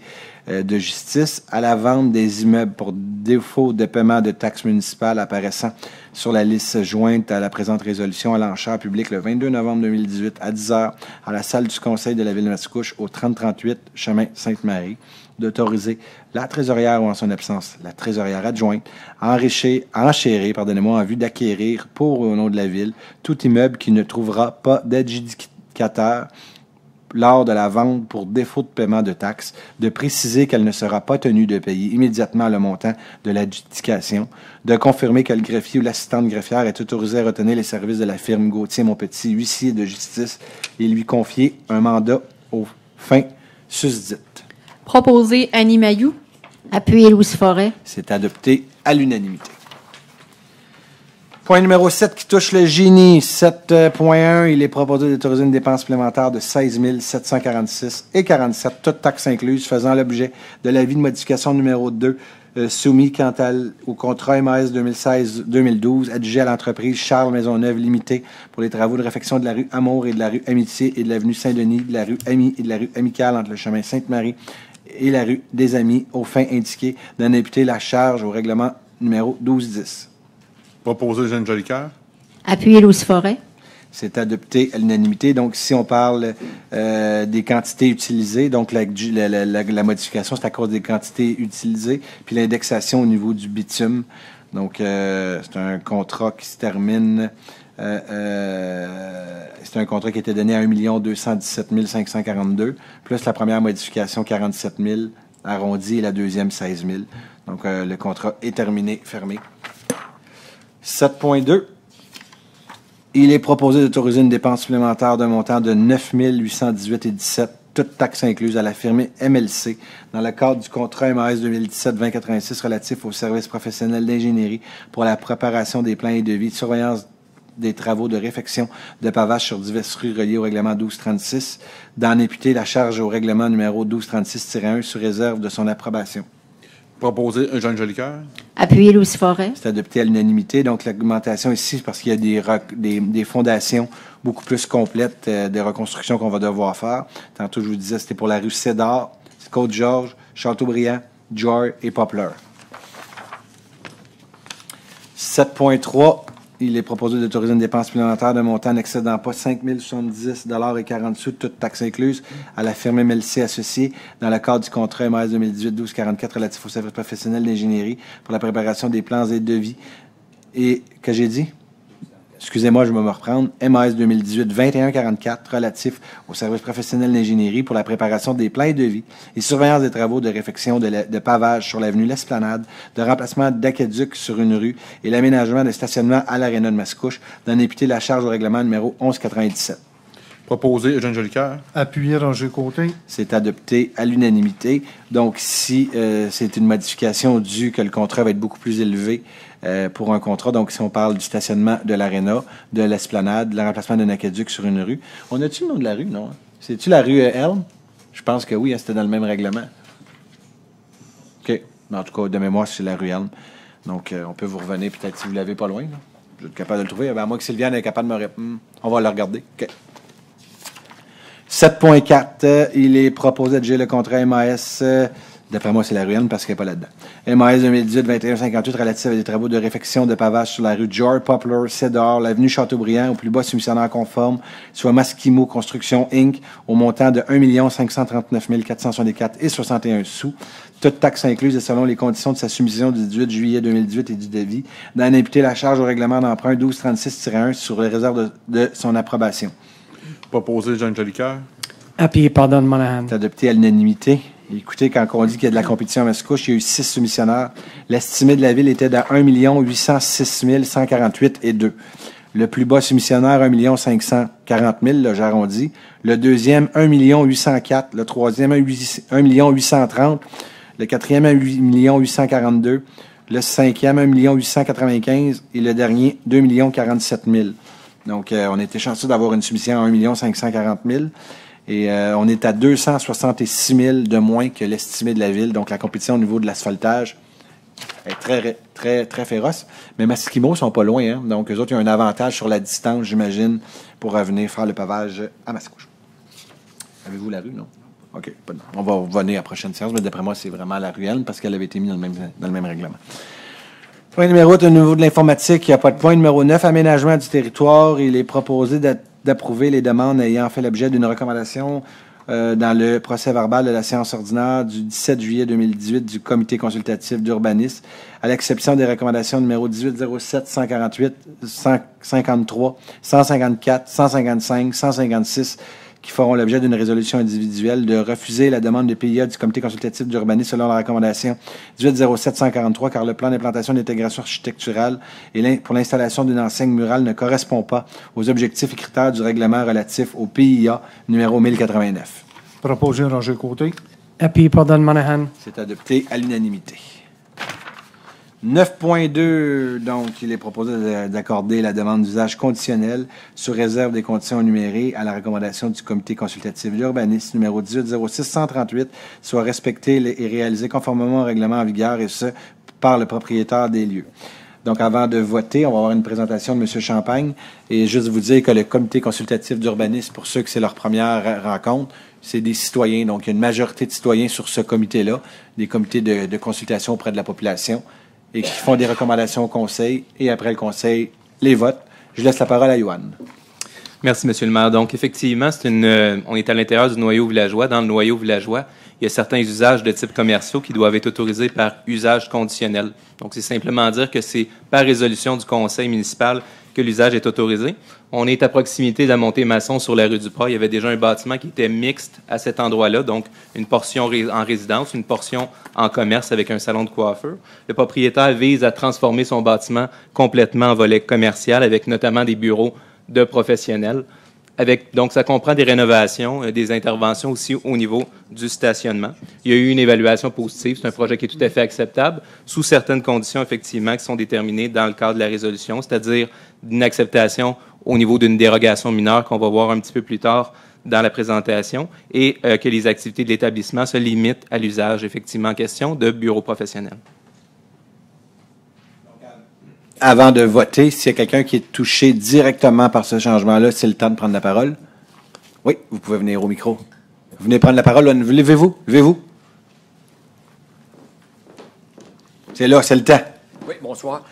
de justice, à la vente des immeubles pour défaut de paiement de taxes municipales apparaissant sur la liste jointe à la présente résolution à l'enchère publique le 22 novembre 2018 à 10h à la salle du Conseil de la Ville de Mascouche au 3038 chemin Sainte-Marie, d'autoriser la trésorière ou en son absence la trésorière adjointe à enchérir, en vue d'acquérir pour au nom de la Ville tout immeuble qui ne trouvera pas d'adjudicateur lors de la vente pour défaut de paiement de taxes, de préciser qu'elle ne sera pas tenue de payer immédiatement le montant de l'adjudication, de confirmer que le greffier ou l'assistante greffière est autorisé à retenir les services de la firme Gauthier-Montpetit, huissier de justice, et lui confier un mandat aux fins susdites. Proposé Annie Mailloux. Appuyé Louise Forêt. C'est adopté à l'unanimité. Point numéro 7 qui touche le génie. 7.1, il est proposé d'autoriser une dépense supplémentaire de 16 746 et 47, toutes taxes incluses, faisant l'objet de l'avis de modification numéro 2 soumis quant au contrat MAS 2016-2012 adjugé à l'entreprise Charles Maisonneuve Limité pour les travaux de réfection de la rue Amour et de la rue Amitié et de l'avenue Saint-Denis, de la rue Ami et de la rue Amicale entre le chemin Sainte-Marie et la rue des Amis, aux fins indiquées, d'en imputer la charge au règlement numéro 1210. Proposé Jeanne Jolicoeur. Appuyé Louise Forêt. C'est adopté à l'unanimité. Donc, si on parle des quantités utilisées, donc la modification, c'est à cause des quantités utilisées, puis l'indexation au niveau du bitume. Donc, c'est un contrat qui se termine... c'est un contrat qui était donné à 1 217 542, plus la première modification, 47 000 arrondi, et la deuxième, 16 000. Donc, le contrat est terminé, fermé. 7.2. Il est proposé d'autoriser une dépense supplémentaire d'un montant de 9 818,17, toutes taxes incluses, à la firme MLC, dans le cadre du contrat MAS 2017-2086 relatif aux services professionnels d'ingénierie pour la préparation des plans et devis, de surveillance des travaux de réfection de pavage sur diverses rues reliées au règlement 1236, d'en imputer la charge au règlement numéro 1236-1 sous réserve de son approbation. Proposé Jeanne Jolicoeur. Appuyé Louise Forêt. C'est adopté à l'unanimité. Donc, l'augmentation ici, c'est parce qu'il y a des fondations beaucoup plus complètes des reconstructions qu'on va devoir faire. Tantôt, je vous disais, c'était pour la rue Cédar, Côte-Georges, Châteaubriand, Joy et Poplar. 7.3. Il est proposé d'autoriser une dépense supplémentaire d'un montant n'excédant pas 5 070 et 40 sous, toutes taxes incluses, à la firme MLC associée dans le cadre du contrat MAS 2018-1244 relatif aux services professionnels d'ingénierie pour la préparation des plans et devis. Et, que j'ai dit? Excusez-moi, je vais me reprendre. MAS 2018-2144 relatif aux services professionnels d'ingénierie pour la préparation des plans et devis et surveillance des travaux de réfection de pavage sur l'avenue L'Esplanade, de remplacement d'aqueduc sur une rue et l'aménagement de stationnement à l'aréna de Mascouche, d'en imputer la charge au règlement numéro 1197. Proposé Jeanne Jolicoeur. Appuyé Roger Côté. C'est adopté à l'unanimité. Donc, si c'est une modification due que le contrat va être beaucoup plus élevé pour un contrat, donc si on parle du stationnement de l'aréna, de l'esplanade, le remplacement d'un aqueduc sur une rue. On a-tu le nom de la rue, non? C'est-tu la rue Elm? Je pense que oui, hein, c'était dans le même règlement. OK. En tout cas, de mémoire, c'est la rue Elm. Donc, on peut vous revenir peut-être si vous ne l'avez pas loin. Là. Vous êtes capable de le trouver. À moins que Sylviane est capable de me répondre. On va le regarder. OK. 7.4, il est proposé de gérer le contrat MAS, d'après moi c'est la ruine parce qu'elle n'est pas là-dedans. MAS 2018-2158 relatif à des travaux de réfection de pavage sur la rue George, Poplar, Cédar, l'avenue Châteaubriand, au plus bas soumissionnaire conforme, soit Maskimo Construction Inc., au montant de 1 539 464 et 61 sous, toutes taxes incluses et selon les conditions de sa soumission du 18 juillet 2018 et du devis, d'en imputer la charge au règlement d'emprunt 1236-1 sur les réserves de son approbation. Proposé Jeanne Jolicoeur. Appuyé par Don Monahan. C'est adopté à l'unanimité. Écoutez, quand on dit qu'il y a de la compétition à Mascouche, il y a eu 6 soumissionnaires. L'estimé de la ville était de 1 806 148 et 2. Le plus bas soumissionnaire, 1 540 000, là, j'arrondis. Le deuxième, 1 804. Le troisième, 1 830. Le quatrième, 1 842. Le cinquième, 1 895. Et le dernier, 2 047 000. Donc, on était chanceux d'avoir une soumission à 1 540 000. Et on est à 266 000 de moins que l'estimé de la ville. Donc, la compétition au niveau de l'asphaltage est très, très, très féroce. Mais Maskimo ne sont pas loin. Hein? Donc, eux autres, ils ont un avantage sur la distance, j'imagine, pour venir faire le pavage à Mascouche. Avez-vous la rue, non? OK. On va revenir à la prochaine séance, mais d'après moi, c'est vraiment la ruelle parce qu'elle avait été mise dans le même règlement. Point numéro 8, au niveau de l'informatique, il n'y a pas de point. Numéro 9, aménagement du territoire. Il est proposé d'approuver les demandes ayant fait l'objet d'une recommandation dans le procès-verbal de la séance ordinaire du 17 juillet 2018 du comité consultatif d'urbanisme, à l'exception des recommandations numéro 1807, 148, 153, 154, 155, 156, qui feront l'objet d'une résolution individuelle, de refuser la demande de PIA du Comité consultatif d'urbanisme selon la recommandation 180743, car le plan d'implantation d'intégration architecturale pour l'installation d'une enseigne murale ne correspond pas aux objectifs et critères du règlement relatif au PIA numéro 1089. Proposé Roger Côté. Appuyé par Don Monahan. C'est adopté à l'unanimité. 9.2, donc, il est proposé d'accorder la demande d'usage conditionnel sous réserve des conditions énumérées à la recommandation du Comité consultatif d'urbanisme numéro 180638 soit respectée et réalisée conformément au règlement en vigueur et ce, par le propriétaire des lieux. Donc, avant de voter, on va avoir une présentation de M. Champagne et juste vous dire que le Comité consultatif d'urbanisme, pour ceux que c'est leur première rencontre, c'est des citoyens. Donc, il y a une majorité de citoyens sur ce comité-là, des comités de consultation auprès de la population et qui font des recommandations au conseil et après le conseil, les votes. Je laisse la parole à Yoann. Merci, Monsieur le maire. Donc, effectivement, on est à l'intérieur du noyau villageois. Dans le noyau villageois, il y a certains usages de type commerciaux qui doivent être autorisés par usage conditionnel. Donc, c'est simplement dire que c'est par résolution du conseil municipal que l'usage est autorisé. On est à proximité de la montée Masson sur la rue du Pras. Il y avait déjà un bâtiment qui était mixte à cet endroit-là, donc une portion en résidence, une portion en commerce avec un salon de coiffeur. Le propriétaire vise à transformer son bâtiment complètement en volet commercial avec notamment des bureaux de professionnels. Donc, ça comprend des rénovations, des interventions aussi au niveau du stationnement. Il y a eu une évaluation positive. C'est un projet qui est tout à fait acceptable, sous certaines conditions, effectivement, qui sont déterminées dans le cadre de la résolution, c'est-à-dire une acceptation au niveau d'une dérogation mineure qu'on va voir un petit peu plus tard dans la présentation, et que les activités de l'établissement se limitent à l'usage, effectivement, en question de bureaux professionnels. Avant de voter, s'il y a quelqu'un qui est touché directement par ce changement-là, c'est le temps de prendre la parole. Oui, vous pouvez venir au micro. Venez prendre la parole. Levez-vous. Levez-vous. C'est là, c'est le temps. Oui, bonsoir.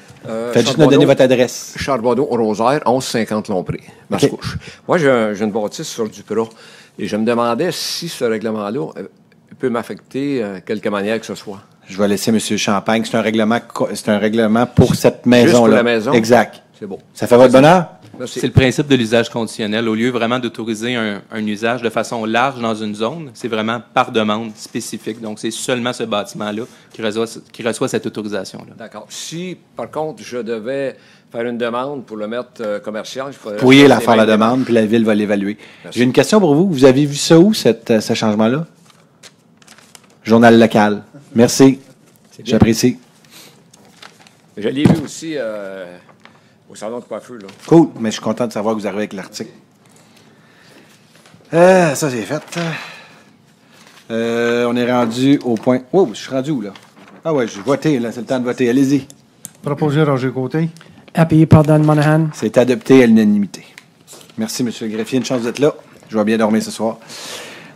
Faites juste nous donner votre adresse. Charbonneau au Rosaire, 1150 Lompré, Mascouche. Okay. Moi, j'ai une bâtisse sur Duprat et je me demandais si ce règlement-là peut m'affecter quelque manière que ce soit. Je vais laisser M. Champagne. C'est un règlement pour cette maison-là. Juste pour la maison? Exact. C'est bon. Ça fait votre bonheur? C'est le principe de l'usage conditionnel. Au lieu vraiment d'autoriser un usage de façon large dans une zone, c'est vraiment par demande spécifique. Donc, c'est seulement ce bâtiment-là qui reçoit cette autorisation-là. D'accord. Si, par contre, je devais faire une demande pour le mettre commercial, il faudrait... Vous pourriez la faire la demande, puis la Ville va l'évaluer. J'ai une question pour vous. Vous avez vu ça où, ce changement-là? Journal local. Merci. J'apprécie. Je l'ai vu aussi au salon de coiffeur. Là. Cool. Mais je suis content de savoir que vous arrivez avec l'article. Ça, c'est fait. On est rendu au point... Oh, je suis rendu où, là? Ah ouais, j'ai voté, là. C'est le temps de voter. Allez-y. Proposé Roger Côté. Appuyé par Don Monahan. C'est adopté à l'unanimité. Merci, M. le greffier. Une chance d'être là. Je vais bien dormir ce soir.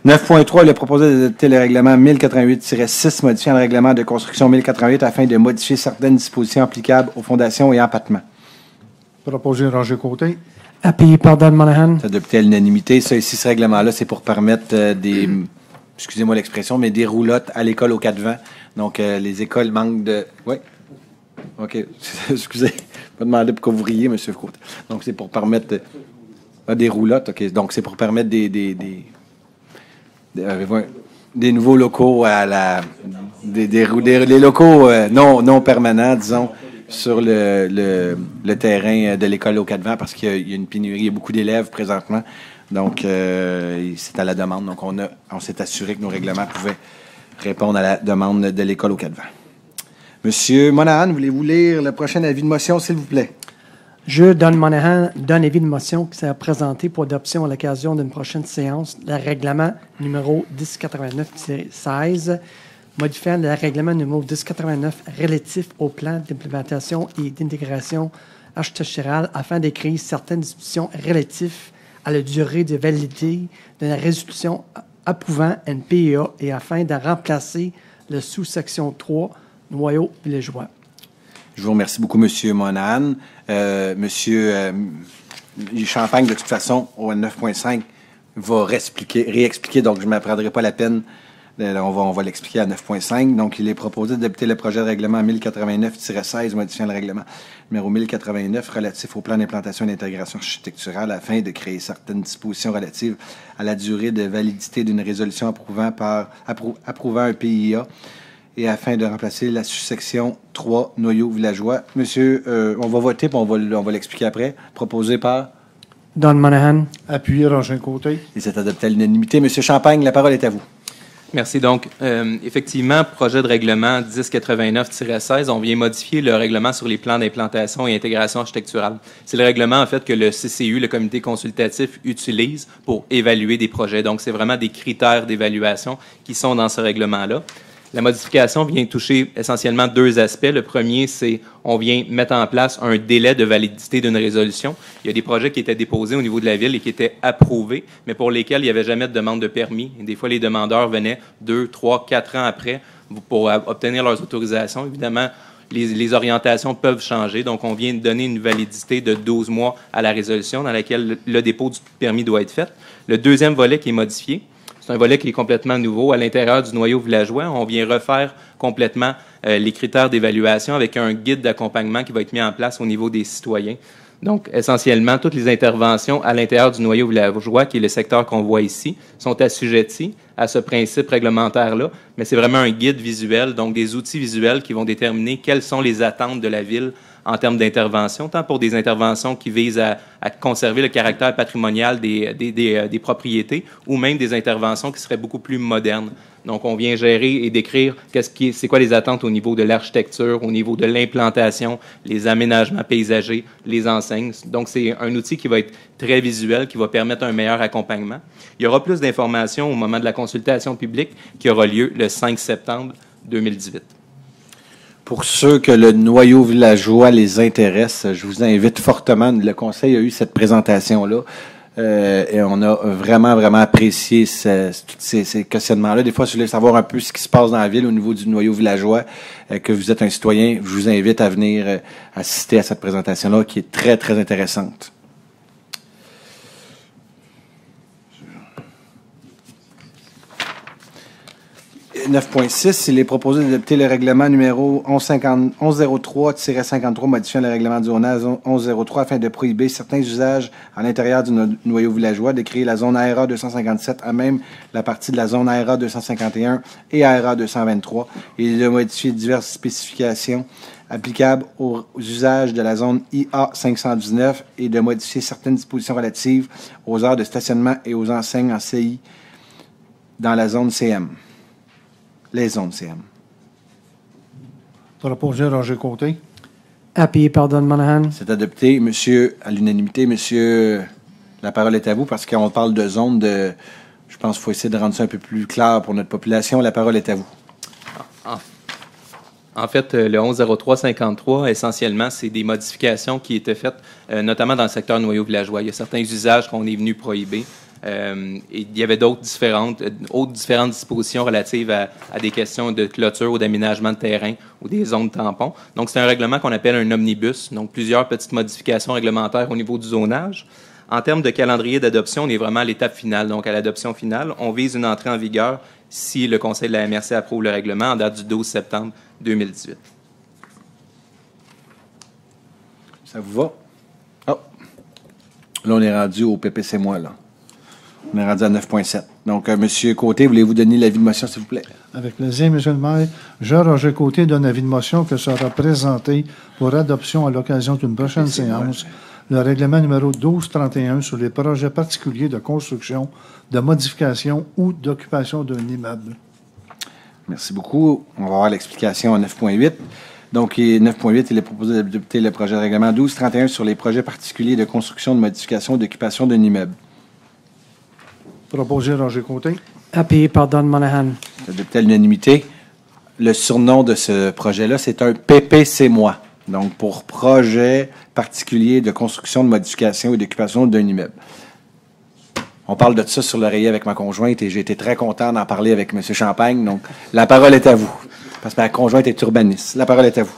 9.3, il a proposé d'adopter le règlement 1088-6 modifiant le règlement de construction 1088 afin de modifier certaines dispositions applicables aux fondations et empattements. Proposé Roger Côté. Appuyé par Don Monahan. C'est adopté à l'unanimité. Ça, ici, ce règlement-là, c'est pour permettre excusez-moi l'expression, mais des roulottes à l'école aux 4 vents. Donc, les écoles manquent de... Oui? OK. Excusez. Je vais demander pourquoi vous riez, M. Côté. Donc, c'est pour permettre... des roulottes, OK. Donc, c'est pour permettre des nouveaux locaux des locaux non permanents, disons, sur le terrain de l'école aux 4 vents parce qu'il y a une pénurie, il y a beaucoup d'élèves présentement. Donc, c'est à la demande. Donc, on s'est assuré que nos règlements pouvaient répondre à la demande de l'école aux 4 vents. Monsieur Monahan, voulez-vous lire le prochain avis de motion, s'il vous plaît? Je, Don Monahan, donne avis de motion qui sera présenté pour adoption à l'occasion d'une prochaine séance, le règlement numéro 1089-16, modifiant le règlement numéro 1089 relatif au plan d'implémentation et d'intégration architecturale afin d'écrire certaines dispositions relatives à la durée de validité de la résolution approuvant une PEA et afin de remplacer le sous-section 3, noyau villageois. Je vous remercie beaucoup, M. Monahan. Monsieur Champagne, de toute façon, au 9.5, va réexpliquer, donc je ne me prendrai pas la peine On va l'expliquer à 9.5. Donc, il est proposé d'adopter le projet de règlement 1089-16, modifiant le règlement numéro 1089 relatif au plan d'implantation et d'intégration architecturale afin de créer certaines dispositions relatives à la durée de validité d'une résolution approuvant un PIA et afin de remplacer la sous-section 3 noyaux villageois. Monsieur, on va voter, puis on va l'expliquer après. Proposé par Don Monahan. Appuyé Roger Côté. Et c'est adopté à l'unanimité. Monsieur Champagne, la parole est à vous. Merci. Donc, effectivement, projet de règlement 1089-16, on vient modifier le règlement sur les plans d'implantation et intégration architecturale. C'est le règlement, en fait, que le CCU, le comité consultatif, utilise pour évaluer des projets. Donc, c'est vraiment des critères d'évaluation qui sont dans ce règlement-là. La modification vient toucher essentiellement deux aspects. Le premier, c'est on vient mettre en place un délai de validité d'une résolution. Il y a des projets qui étaient déposés au niveau de la ville et qui étaient approuvés, mais pour lesquels il n'y avait jamais de demande de permis. Et des fois, les demandeurs venaient 2, 3, 4 ans après pour obtenir leurs autorisations. Évidemment, les orientations peuvent changer. Donc, on vient de donner une validité de 12 mois à la résolution dans laquelle le dépôt du permis doit être fait. Le deuxième volet qui est modifié, c'est un volet qui est complètement nouveau. À l'intérieur du noyau villageois, on vient refaire complètement les critères d'évaluation avec un guide d'accompagnement qui va être mis en place au niveau des citoyens. Donc, essentiellement, toutes les interventions à l'intérieur du noyau villageois, qui est le secteur qu'on voit ici, sont assujetties à ce principe réglementaire-là, mais c'est vraiment un guide visuel, donc des outils visuels qui vont déterminer quelles sont les attentes de la ville en termes d'intervention, tant pour des interventions qui visent à conserver le caractère patrimonial des propriétés, ou même des interventions qui seraient beaucoup plus modernes. Donc, on vient gérer et décrire c'est quoi les attentes au niveau de l'architecture, au niveau de l'implantation, les aménagements paysagers, les enseignes. Donc, c'est un outil qui va être très visuel, qui va permettre un meilleur accompagnement. Il y aura plus d'informations au moment de la consultation publique qui aura lieu le 5 septembre 2018. Pour ceux que le noyau villageois les intéresse, je vous invite fortement. Le Conseil a eu cette présentation-là et on a vraiment, vraiment apprécié tous ces questionnements-là. Des fois, si vous voulez savoir un peu ce qui se passe dans la ville au niveau du noyau villageois, que vous êtes un citoyen, je vous invite à venir assister à cette présentation-là qui est très, très intéressante. « 9.6, il est proposé d'adopter le règlement numéro 1103-53 modifiant le règlement du zonage 1103 afin de prohiber certains usages à l'intérieur du noyau villageois, de créer la zone ARA 257 à même la partie de la zone ARA 251 et ARA 223 et de modifier diverses spécifications applicables aux usages de la zone IA 519 et de modifier certaines dispositions relatives aux heures de stationnement et aux enseignes en CI dans la zone CM. Les zones CM. Proposé Roger Côté. Appuyé par Don Monahan. C'est adopté, monsieur, à l'unanimité. Monsieur, la parole est à vous parce qu'on parle de zones de... Je pense qu'il faut essayer de rendre ça un peu plus clair pour notre population. La parole est à vous. En fait, le 1103-53, essentiellement, c'est des modifications qui étaient faites, notamment dans le secteur noyau villageois. Il y a certains usages qu'on est venu prohiber. Et il y avait d'autres différentes dispositions relatives à des questions de clôture ou d'aménagement de terrain ou des zones tampons. Donc, c'est un règlement qu'on appelle un omnibus, donc plusieurs petites modifications réglementaires au niveau du zonage. En termes de calendrier d'adoption, on est vraiment à l'étape finale. Donc, à l'adoption finale, on vise une entrée en vigueur si le Conseil de la MRC approuve le règlement en date du 12 septembre 2018. Ça vous va? Oh! Là, on est rendu au PPC moi, là. On est rendu à 9.7. Donc, M. Côté, voulez-vous donner l'avis de motion, s'il vous plaît? Avec plaisir, M. le maire. Je, Roger Côté, donne avis de motion que sera présenté pour adoption à l'occasion d'une prochaine séance le règlement numéro 1231 sur les projets particuliers de construction, de modification ou d'occupation d'un immeuble. Merci beaucoup. On va avoir l'explication à 9.8. Donc, 9.8, il est proposé d'adopter le projet de règlement 1231 sur les projets particuliers de construction, de modification ou d'occupation d'un immeuble. Proposé Roger Côté. Appuyé par Don Monahan. Adopté à l'unanimité. Le surnom de ce projet-là, c'est un PPC-moi. Donc, pour projet particulier de construction, de modification et d'occupation d'un immeuble. On parle de ça sur l'oreiller avec ma conjointe et j'ai été très content d'en parler avec M. Champagne. Donc, la parole est à vous. Parce que ma conjointe est urbaniste. La parole est à vous.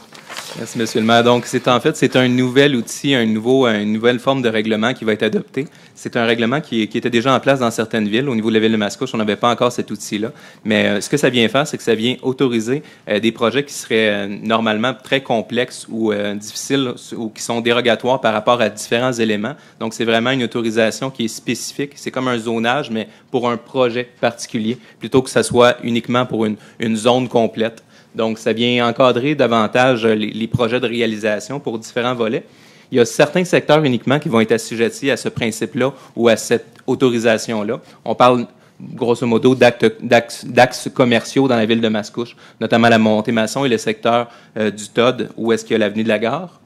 Merci, Monsieur le maire. Donc, c'est un nouvel outil, une nouvelle forme de règlement qui va être adopté. C'est un règlement qui était déjà en place dans certaines villes. Au niveau de la ville de Mascouche, on n'avait pas encore cet outil-là. Mais ce que ça vient faire, c'est que ça vient autoriser des projets qui seraient normalement très complexes ou difficiles ou qui sont dérogatoires par rapport à différents éléments. Donc, c'est vraiment une autorisation qui est spécifique. C'est comme un zonage, mais pour un projet particulier, plutôt que ça soit uniquement pour une zone complète. Donc, ça vient encadrer davantage les projets de réalisation pour différents volets. Il y a certains secteurs uniquement qui vont être assujettis à ce principe-là ou à cette autorisation-là. On parle, grosso modo, d'axes commerciaux dans la ville de Mascouche, notamment la Montée-Masson et le secteur du TOD, où est-ce qu'il y a l'avenue de la Gare.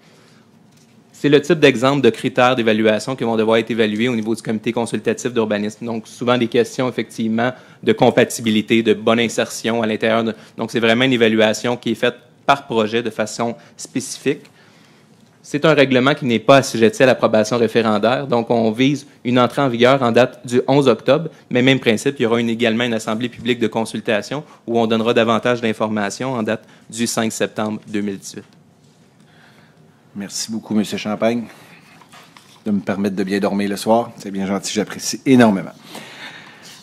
C'est le type d'exemple de critères d'évaluation qui vont devoir être évalués au niveau du comité consultatif d'urbanisme. Donc, souvent des questions, effectivement, de compatibilité, de bonne insertion à l'intérieur. Donc, c'est vraiment une évaluation qui est faite par projet de façon spécifique. C'est un règlement qui n'est pas assujetti à l'approbation référendaire. Donc, on vise une entrée en vigueur en date du 11 octobre. Mais même principe, il y aura également une assemblée publique de consultation où on donnera davantage d'informations en date du 5 septembre 2018. Merci beaucoup, M. Champagne, de me permettre de bien dormir le soir. C'est bien gentil, j'apprécie énormément.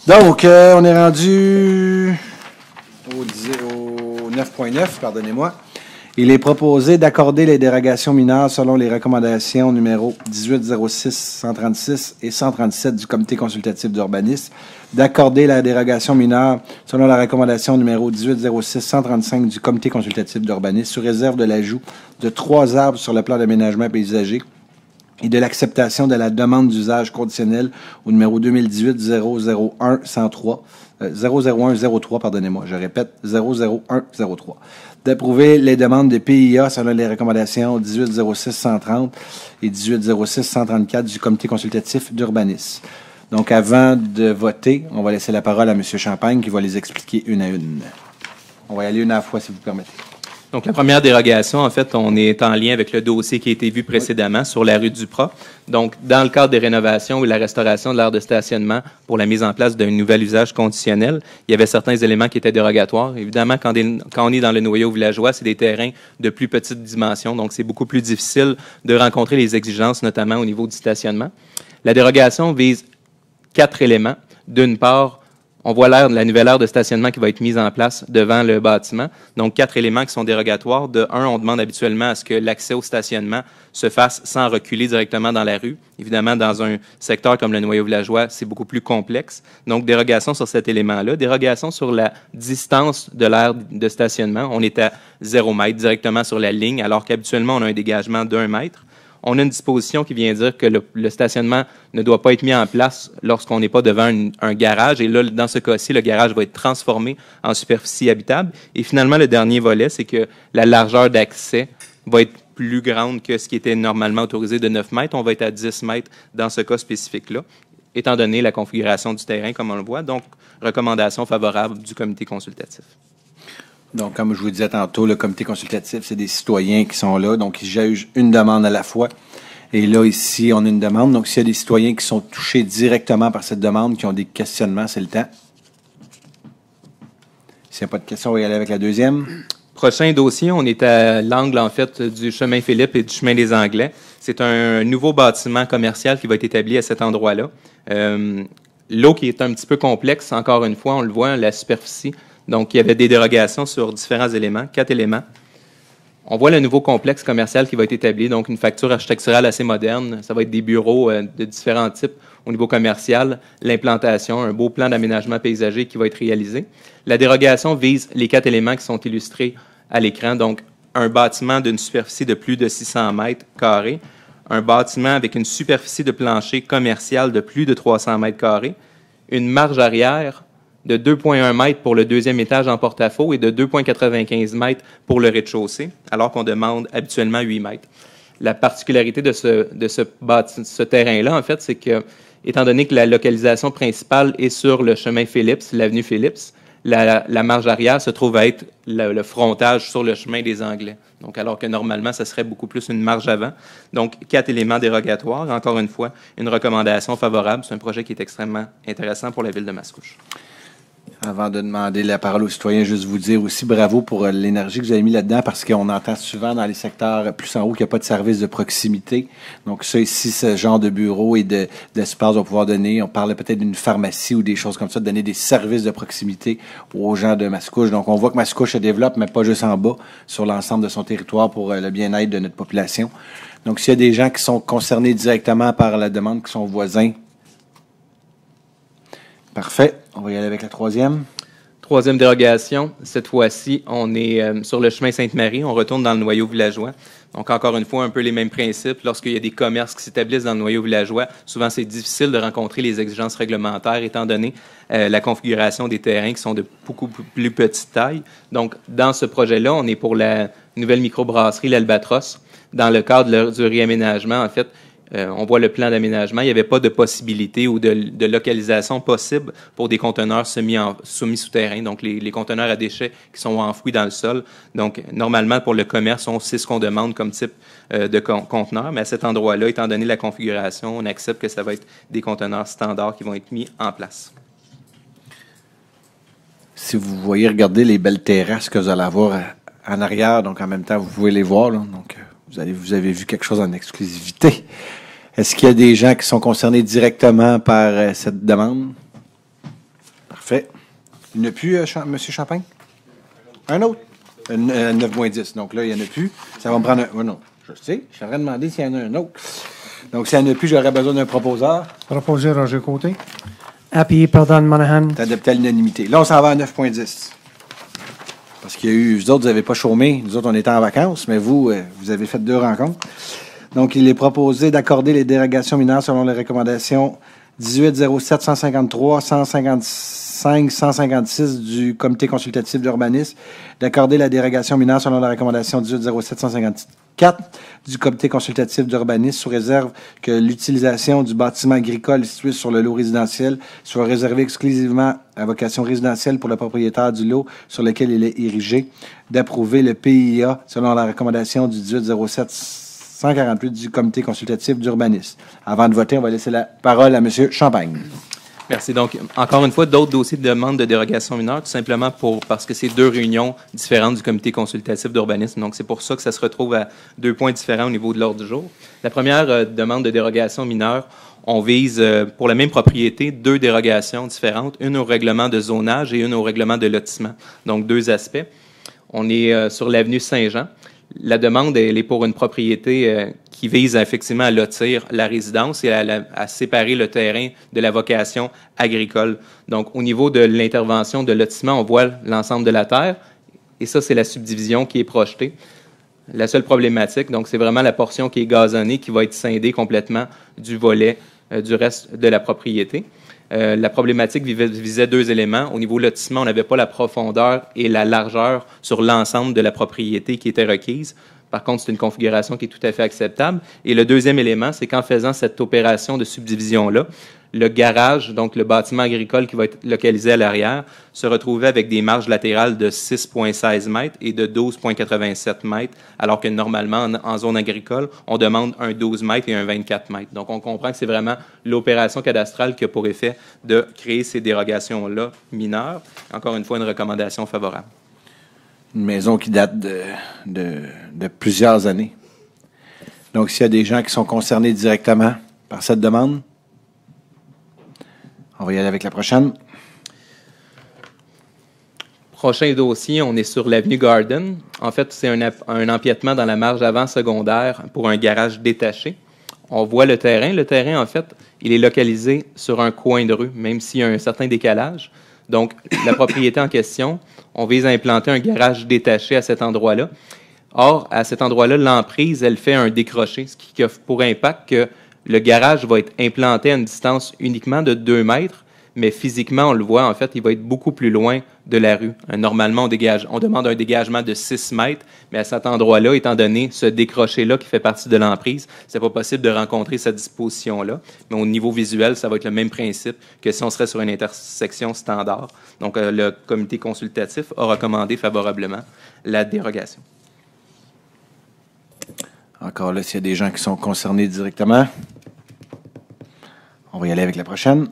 Donc, on est rendu au 9.9, pardonnez-moi. Il est proposé d'accorder les dérogations mineures selon les recommandations numéro 1806, 136 et 137 du Comité consultatif d'urbanisme, d'accorder la dérogation mineure selon la recommandation numéro 1806, 135 du Comité consultatif d'urbanisme, sous réserve de l'ajout de 3 arbres sur le plan d'aménagement paysager et de l'acceptation de la demande d'usage conditionnel au numéro 2018-001-103, 00103, pardonnez-moi, je répète, 00103. D'approuver les demandes de PIA selon les recommandations 1806-130 et 1806-134 du Comité consultatif d'urbanisme. Donc, avant de voter, on va laisser la parole à M. Champagne qui va les expliquer une à une. On va y aller une à la fois, si vous permettez. Donc, la première dérogation, en fait, on est en lien avec le dossier qui a été vu précédemment sur la rue Duprat. Donc, dans le cadre des rénovations ou la restauration de l'aire de stationnement pour la mise en place d'un nouvel usage conditionnel, il y avait certains éléments qui étaient dérogatoires. Évidemment, quand on est dans le noyau villageois, c'est des terrains de plus petite dimension, donc c'est beaucoup plus difficile de rencontrer les exigences, notamment au niveau du stationnement. La dérogation vise 4 éléments. D'une part, on voit la nouvelle aire de stationnement qui va être mise en place devant le bâtiment. Donc, 4 éléments qui sont dérogatoires. De un, on demande habituellement à ce que l'accès au stationnement se fasse sans reculer directement dans la rue. Évidemment, dans un secteur comme le noyau villageois, c'est beaucoup plus complexe. Donc, dérogation sur cet élément-là. Dérogation sur la distance de l'aire de stationnement. On est à 0 mètre directement sur la ligne, alors qu'habituellement, on a un dégagement d'1 mètre. On a une disposition qui vient dire que le stationnement ne doit pas être mis en place lorsqu'on n'est pas devant un garage. Et là, dans ce cas-ci, le garage va être transformé en superficie habitable. Et finalement, le dernier volet, c'est que la largeur d'accès va être plus grande que ce qui était normalement autorisé de 9 mètres. On va être à 10 mètres dans ce cas spécifique-là, étant donné la configuration du terrain, comme on le voit. Donc, recommandation favorable du comité consultatif. Donc, comme je vous disais tantôt, le comité consultatif, c'est des citoyens qui sont là, donc ils jugent une demande à la fois. Et là, ici, on a une demande. Donc, s'il y a des citoyens qui sont touchés directement par cette demande, qui ont des questionnements, c'est le temps. S'il n'y a pas de questions, on va y aller avec la deuxième. Prochain dossier, on est à l'angle, en fait, du chemin Philippe et du chemin des Anglais. C'est un nouveau bâtiment commercial qui va être établi à cet endroit-là. L'eau qui est un petit peu complexe, encore une fois, on le voit, la superficie. Donc, il y avait des dérogations sur différents éléments, 4 éléments. On voit le nouveau complexe commercial qui va être établi, donc une facture architecturale assez moderne. Ça va être des bureaux de différents types au niveau commercial, l'implantation, un beau plan d'aménagement paysager qui va être réalisé. La dérogation vise les 4 éléments qui sont illustrés à l'écran, donc un bâtiment d'une superficie de plus de 600 mètres carrés, un bâtiment avec une superficie de plancher commercial de plus de 300 mètres carrés, une marge arrière de 2,1 mètres pour le deuxième étage en porte-à-faux et de 2,95 mètres pour le rez-de-chaussée, alors qu'on demande habituellement 8 mètres. La particularité de ce terrain-là, en fait, c'est que, étant donné que la localisation principale est sur le chemin Phillips, l'avenue Phillips, la marge arrière se trouve à être le frontage sur le chemin des Anglais. Donc, alors que normalement, ça serait beaucoup plus une marge avant. Donc, 4 éléments dérogatoires. Encore une fois, une recommandation favorable. C'est un projet qui est extrêmement intéressant pour la ville de Mascouche. Avant de demander la parole aux citoyens, juste vous dire aussi bravo pour l'énergie que vous avez mis là-dedans, parce qu'on entend souvent dans les secteurs plus en haut qu'il n'y a pas de service de proximité. Donc ça, ici, ce genre de bureau et d'espace va pouvoir donner, on parlait peut-être d'une pharmacie ou des choses comme ça, de donner des services de proximité aux gens de Mascouche. Donc on voit que Mascouche se développe, mais pas juste en bas, sur l'ensemble de son territoire pour le bien-être de notre population. Donc s'il y a des gens qui sont concernés directement par la demande, qui sont voisins, parfait. On va y aller avec la troisième. Troisième dérogation. Cette fois-ci, on est sur le chemin Sainte-Marie. On retourne dans le noyau villageois. Donc, encore une fois, un peu les mêmes principes. Lorsqu'il y a des commerces qui s'établissent dans le noyau villageois, souvent, c'est difficile de rencontrer les exigences réglementaires, étant donné la configuration des terrains qui sont de beaucoup plus petite taille. Donc, dans ce projet-là, on est pour la nouvelle microbrasserie, l'Albatros. Dans le cadre du réaménagement, en fait, on voit le plan d'aménagement. Il n'y avait pas de possibilité ou de localisation possible pour des conteneurs semi-souterrains, donc les conteneurs à déchets qui sont enfouis dans le sol. Donc, normalement, pour le commerce, on sait ce qu'on demande comme type de conteneur, mais à cet endroit-là, étant donné la configuration, on accepte que ça va être des conteneurs standards qui vont être mis en place. Si vous voyez, regardez les belles terrasses que vous allez avoir en arrière, donc en même temps, vous pouvez les voir, là, donc vous avez vu quelque chose en exclusivité. Est-ce qu'il y a des gens qui sont concernés directement par cette demande? Parfait. Il n'y en a plus, M. Champagne? Un autre? 9-10. Donc là, il n'y en a plus. Ça va me prendre un... Oh non, je sais. Je suis en train de demander s'il y en a un autre. Donc, s'il n'y en a plus, j'aurais besoin d'un proposeur. Proposé Roger Côté. Appuyé par Don Monahan. C'est adopté à l'unanimité. Là, on s'en va à 9.10. Parce qu'il y a eu... Vous autres, vous n'avez pas chômé. Nous autres, on était en vacances, mais vous avez fait 2 rencontres. Donc, il est proposé d'accorder les dérogations mineures selon les recommandations 1807 153 155 156 du Comité consultatif d'urbanisme, d'accorder la dérogation mineure selon la recommandation 1807 154 du Comité consultatif d'urbanisme sous réserve que l'utilisation du bâtiment agricole situé sur le lot résidentiel soit réservée exclusivement à vocation résidentielle pour le propriétaire du lot sur lequel il est érigé, d'approuver le PIA selon la recommandation du 1807 148 du Comité consultatif d'urbanisme. Avant de voter, on va laisser la parole à M. Champagne. Merci. Donc, encore une fois, d'autres dossiers de demande de dérogation mineure, tout simplement parce que c'est 2 réunions différentes du Comité consultatif d'urbanisme. Donc, c'est pour ça que ça se retrouve à 2 points différents au niveau de l'ordre du jour. La première demande de dérogation mineure, on vise pour la même propriété 2 dérogations différentes, une au règlement de zonage et une au règlement de lotissement. Donc, 2 aspects. On est sur l'avenue Saint-Jean. La demande, elle est pour une propriété qui vise effectivement à lotir la résidence et à séparer le terrain de la vocation agricole. Donc, au niveau de l'intervention de lotissement, on voit l'ensemble de la terre et ça, c'est la subdivision qui est projetée. La seule problématique, donc, c'est vraiment la portion qui est gazonnée qui va être scindée complètement du volet du reste de la propriété. La problématique visait 2 éléments. Au niveau lotissement, on n'avait pas la profondeur et la largeur sur l'ensemble de la propriété qui était requise. Par contre, c'est une configuration qui est tout à fait acceptable. Et le deuxième élément, c'est qu'en faisant cette opération de subdivision-là, le garage, donc le bâtiment agricole qui va être localisé à l'arrière, se retrouvait avec des marges latérales de 6,16 mètres et de 12,87 mètres, alors que normalement, en zone agricole, on demande un 12 mètres et un 24 mètres. Donc, on comprend que c'est vraiment l'opération cadastrale qui a pour effet de créer ces dérogations-là mineures. Encore une fois, une recommandation favorable. Une maison qui date de plusieurs années. Donc, s'il y a des gens qui sont concernés directement par cette demande, on va y aller avec la prochaine. Prochain dossier, on est sur l'avenue Garden. En fait, c'est un empiètement dans la marge avant secondaire pour un garage détaché. On voit le terrain. Le terrain, en fait, il est localisé sur un coin de rue, même s'il y a un certain décalage. Donc, la propriété en question, on vise à implanter un garage détaché à cet endroit-là. Or, à cet endroit-là, l'emprise, elle fait un décroché, ce qui a pour impact que le garage va être implanté à une distance uniquement de 2 mètres, mais physiquement, on le voit, en fait, il va être beaucoup plus loin de la rue. Normalement, on demande un dégagement de 6 mètres, mais à cet endroit-là, étant donné ce décroché-là qui fait partie de l'emprise, c'est pas possible de rencontrer cette disposition-là. Mais au niveau visuel, ça va être le même principe que si on serait sur une intersection standard. Donc, le comité consultatif a recommandé favorablement la dérogation. Encore là, s'il y a des gens qui sont concernés directement, on va y aller avec la prochaine.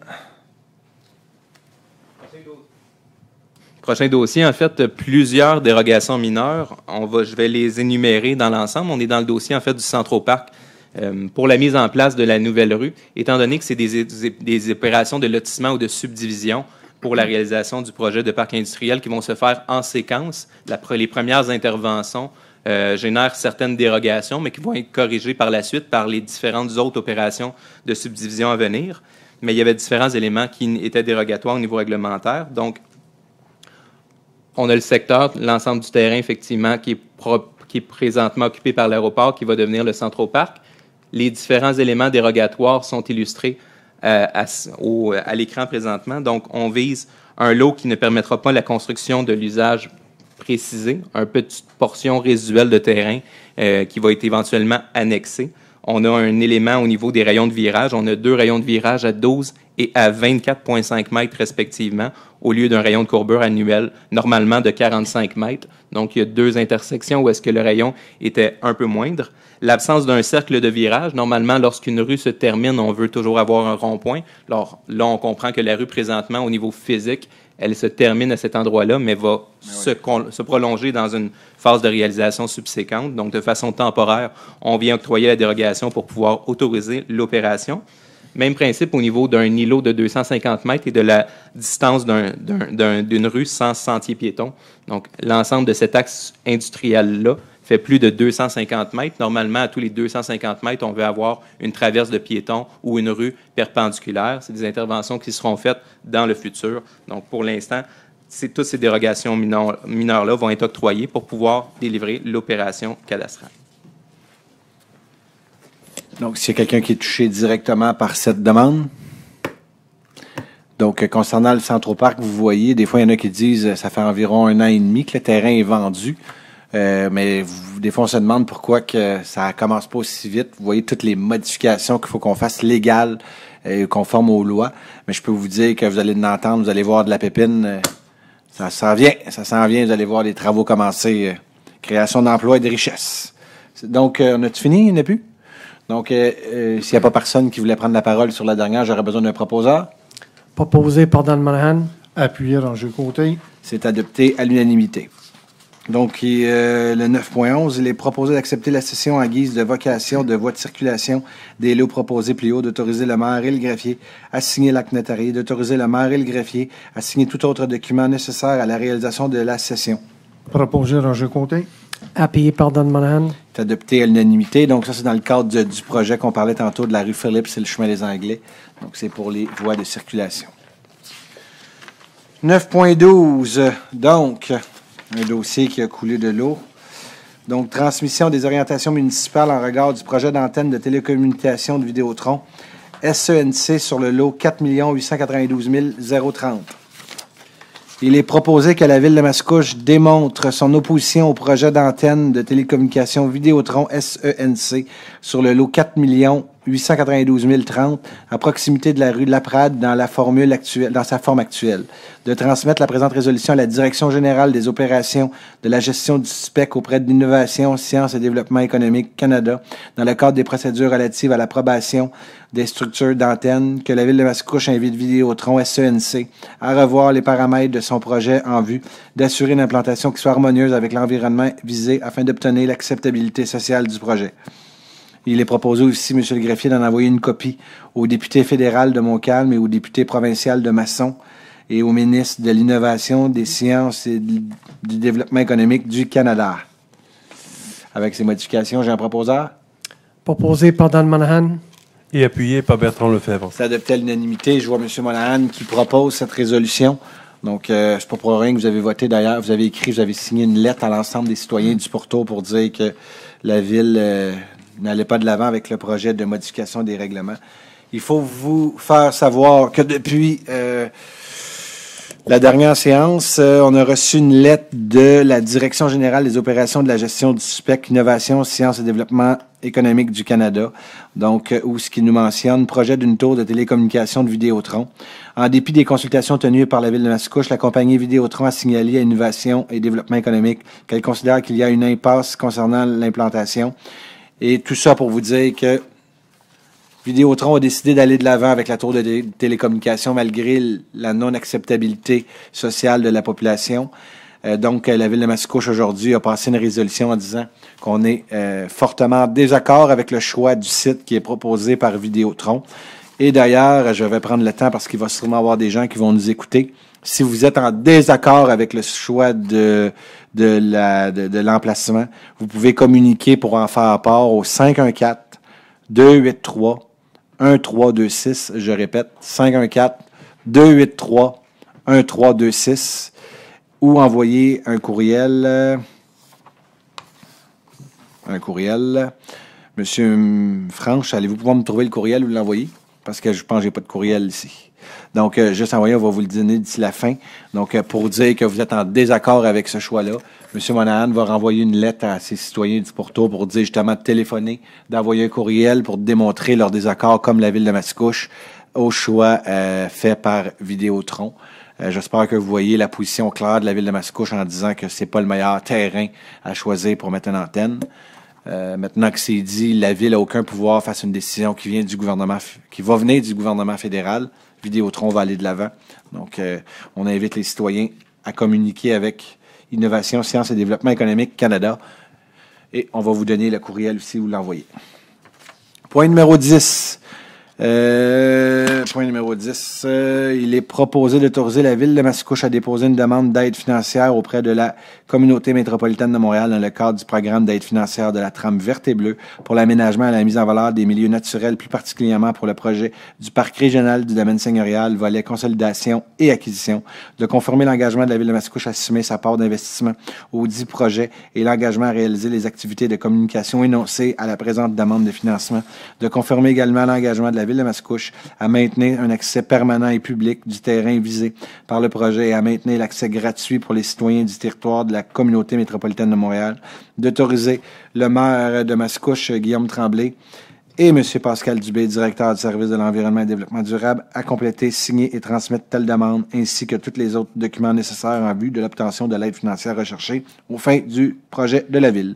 Prochain dossier, en fait, plusieurs dérogations mineures. Je vais les énumérer dans l'ensemble. On est dans le dossier, en fait, du Centroparc pour la mise en place de la nouvelle rue, étant donné que c'est des opérations de lotissement ou de subdivision pour la réalisation du projet de parc industriel qui vont se faire en séquence. Les premières interventions génèrent certaines dérogations, mais qui vont être corrigées par la suite par les différentes autres opérations de subdivision à venir. Mais il y avait différents éléments qui étaient dérogatoires au niveau réglementaire. Donc, on a le secteur, l'ensemble du terrain, effectivement, qui est présentement occupé par l'aéroport, qui va devenir le Centroparc. Les différents éléments dérogatoires sont illustrés à l'écran présentement. Donc, on vise un lot qui ne permettra pas la construction de l'usage précisé, une petite portion résiduelle de terrain qui va être éventuellement annexée. On a un élément au niveau des rayons de virage. On a 2 rayons de virage à 12 et à 24,5 mètres respectivement, au lieu d'un rayon de courbure annuel normalement de 45 mètres. Donc, il y a 2 intersections où est-ce que le rayon était un peu moindre. L'absence d'un cercle de virage. Normalement, lorsqu'une rue se termine, on veut toujours avoir un rond-point. Alors, là, on comprend que la rue, présentement, au niveau physique, elle se termine à cet endroit-là, mais va se prolonger dans une phase de réalisation subséquente. Donc, de façon temporaire, on vient octroyer la dérogation pour pouvoir autoriser l'opération. Même principe au niveau d'un îlot de 250 mètres et de la distance d'une rue sans sentier piéton. Donc, l'ensemble de cet axe industriel-là fait plus de 250 mètres. Normalement, à tous les 250 mètres, on veut avoir une traverse de piétons ou une rue perpendiculaire. C'est des interventions qui seront faites dans le futur. Donc, pour l'instant, toutes ces dérogations mineures-là vont être octroyées pour pouvoir délivrer l'opération cadastrale. Donc, s'il y a quelqu'un qui est touché directement par cette demande. Donc, concernant le Centroparc, vous voyez, des fois, il y en a qui disent ça fait environ 1 an et demi que le terrain est vendu. Mais des fois, on se demande pourquoi que ça commence pas aussi vite. Vous voyez toutes les modifications qu'il faut qu'on fasse légales et conformes aux lois. Mais je peux vous dire que vous allez l'entendre, vous allez voir de la pépine. Ça s'en vient, vous allez voir les travaux commencer. Création d'emplois et de richesses. Donc, on a-tu fini? Il n'y en a plus? Donc, s'il n'y a pas personne qui voulait prendre la parole sur la dernière, j'aurais besoin d'un proposeur. Proposé par Dan Monahan. Appuyé Roger Côté. C'est adopté à l'unanimité. Donc, le 9.11, il est proposé d'accepter la cession en guise de vocation de voie de circulation des lots proposés plus haut, d'autoriser le maire et le greffier à signer l'acte notarié, d'autoriser le maire et le greffier à signer tout autre document nécessaire à la réalisation de la cession. Proposé Roger Côté. Appuyé par Dan Monahan. C'est adopté à l'unanimité. Donc, ça, c'est dans le cadre du projet qu'on parlait tantôt de la rue Philippe, c'est le chemin des Anglais. Donc, c'est pour les voies de circulation. 9.12. Donc, un dossier qui a coulé de l'eau. Donc, transmission des orientations municipales en regard du projet d'antenne de télécommunication de Vidéotron, SENC sur le lot 4 892 030. Il est proposé que la Ville de Mascouche démontre son opposition au projet d'antenne de télécommunication Vidéotron SENC sur le lot 4 892 030 à proximité de la rue Laprade dans sa forme actuelle. De transmettre la présente résolution à la Direction générale des opérations de la gestion du SPEC auprès de l'Innovation, Sciences et Développement économique Canada dans le cadre des procédures relatives à l'approbation des structures d'antenne, que la Ville de Mascouche invite Vidéotron SENC à revoir les paramètres de son projet en vue d'assurer une implantation qui soit harmonieuse avec l'environnement visé afin d'obtenir l'acceptabilité sociale du projet. Il est proposé aussi, M. le greffier, d'en envoyer une copie au député fédéral de Montcalm et au député provincial de Masson et au ministre de l'Innovation, des Sciences et du Développement économique du Canada. Avec ces modifications, j'ai un proposeur. Proposé par Dan Monahan. Et appuyé par Bertrand Lefebvre. C'est adopté à l'unanimité. Je vois M. Monahan qui propose cette résolution. Donc, c'est pas pour rien que vous avez voté. D'ailleurs, vous avez signé une lettre à l'ensemble des citoyens du pourtour pour dire que la Ville n'allait pas de l'avant avec le projet de modification des règlements. Il faut vous faire savoir que depuis la dernière séance, on a reçu une lettre de la Direction générale des opérations de la gestion du SPEC, Innovation, Sciences et Développement économique du Canada, donc où ce qui nous mentionne projet d'une tour de télécommunication de Vidéotron. En dépit des consultations tenues par la Ville de Mascouche, la compagnie Vidéotron a signalé à Innovation et Développement économique qu'elle considère qu'il y a une impasse concernant l'implantation. Et tout ça pour vous dire que Vidéotron a décidé d'aller de l'avant avec la tour de télécommunications malgré la non-acceptabilité sociale de la population. Donc, la Ville de Mascouche, aujourd'hui, a passé une résolution en disant qu'on est fortement en désaccord avec le choix du site qui est proposé par Vidéotron. Et d'ailleurs, je vais prendre le temps parce qu'il va sûrement y avoir des gens qui vont nous écouter. Si vous êtes en désaccord avec le choix de l'emplacement, vous pouvez communiquer pour en faire part au 514-283-1326. Je répète, 514-283-1326 ou envoyer un courriel. Monsieur Franche, allez-vous pouvoir me trouver le courriel ou l'envoyer? Parce que je pense que j'ai pas de courriel ici. Donc, juste envoyer, on va vous le donner d'ici la fin. Donc, pour dire que vous êtes en désaccord avec ce choix-là, M. Monahan va renvoyer une lettre à ses citoyens du pourtour pour dire justement de téléphoner, d'envoyer un courriel pour démontrer leur désaccord, comme la Ville de Mascouche, au choix fait par Vidéotron. J'espère que vous voyez la position claire de la Ville de Mascouche en disant que c'est pas le meilleur terrain à choisir pour mettre une antenne. Maintenant que c'est dit, la Ville n'a aucun pouvoir face à une décision qui vient du gouvernement, qui va venir du gouvernement fédéral. Vidéotron va aller de l'avant. Donc, on invite les citoyens à communiquer avec Innovation, Sciences et Développement économique Canada. Et on va vous donner le courriel aussi, vous l'envoyez. Point numéro 10. Il est proposé d'autoriser la Ville de Mascouche à déposer une demande d'aide financière auprès de la Communauté métropolitaine de Montréal dans le cadre du programme d'aide financière de la trame verte et bleue pour l'aménagement et la mise en valeur des milieux naturels, plus particulièrement pour le projet du Parc régional du domaine seigneurial, volet consolidation et acquisition, de conformer l'engagement de la Ville de Mascouche à assumer sa part d'investissement au dit projet et l'engagement à réaliser les activités de communication énoncées à la présente demande de financement, de confirmer également l'engagement de la Ville de Mascouche à maintenir un accès permanent et public du terrain visé par le projet et à maintenir l'accès gratuit pour les citoyens du territoire de la Communauté métropolitaine de Montréal, d'autoriser le maire de Mascouche, Guillaume Tremblay, et M. Pascal Dubé, directeur du service de l'environnement et développement durable, à compléter, signer et transmettre telle demande, ainsi que tous les autres documents nécessaires en vue de l'obtention de l'aide financière recherchée aux fins du projet de la Ville.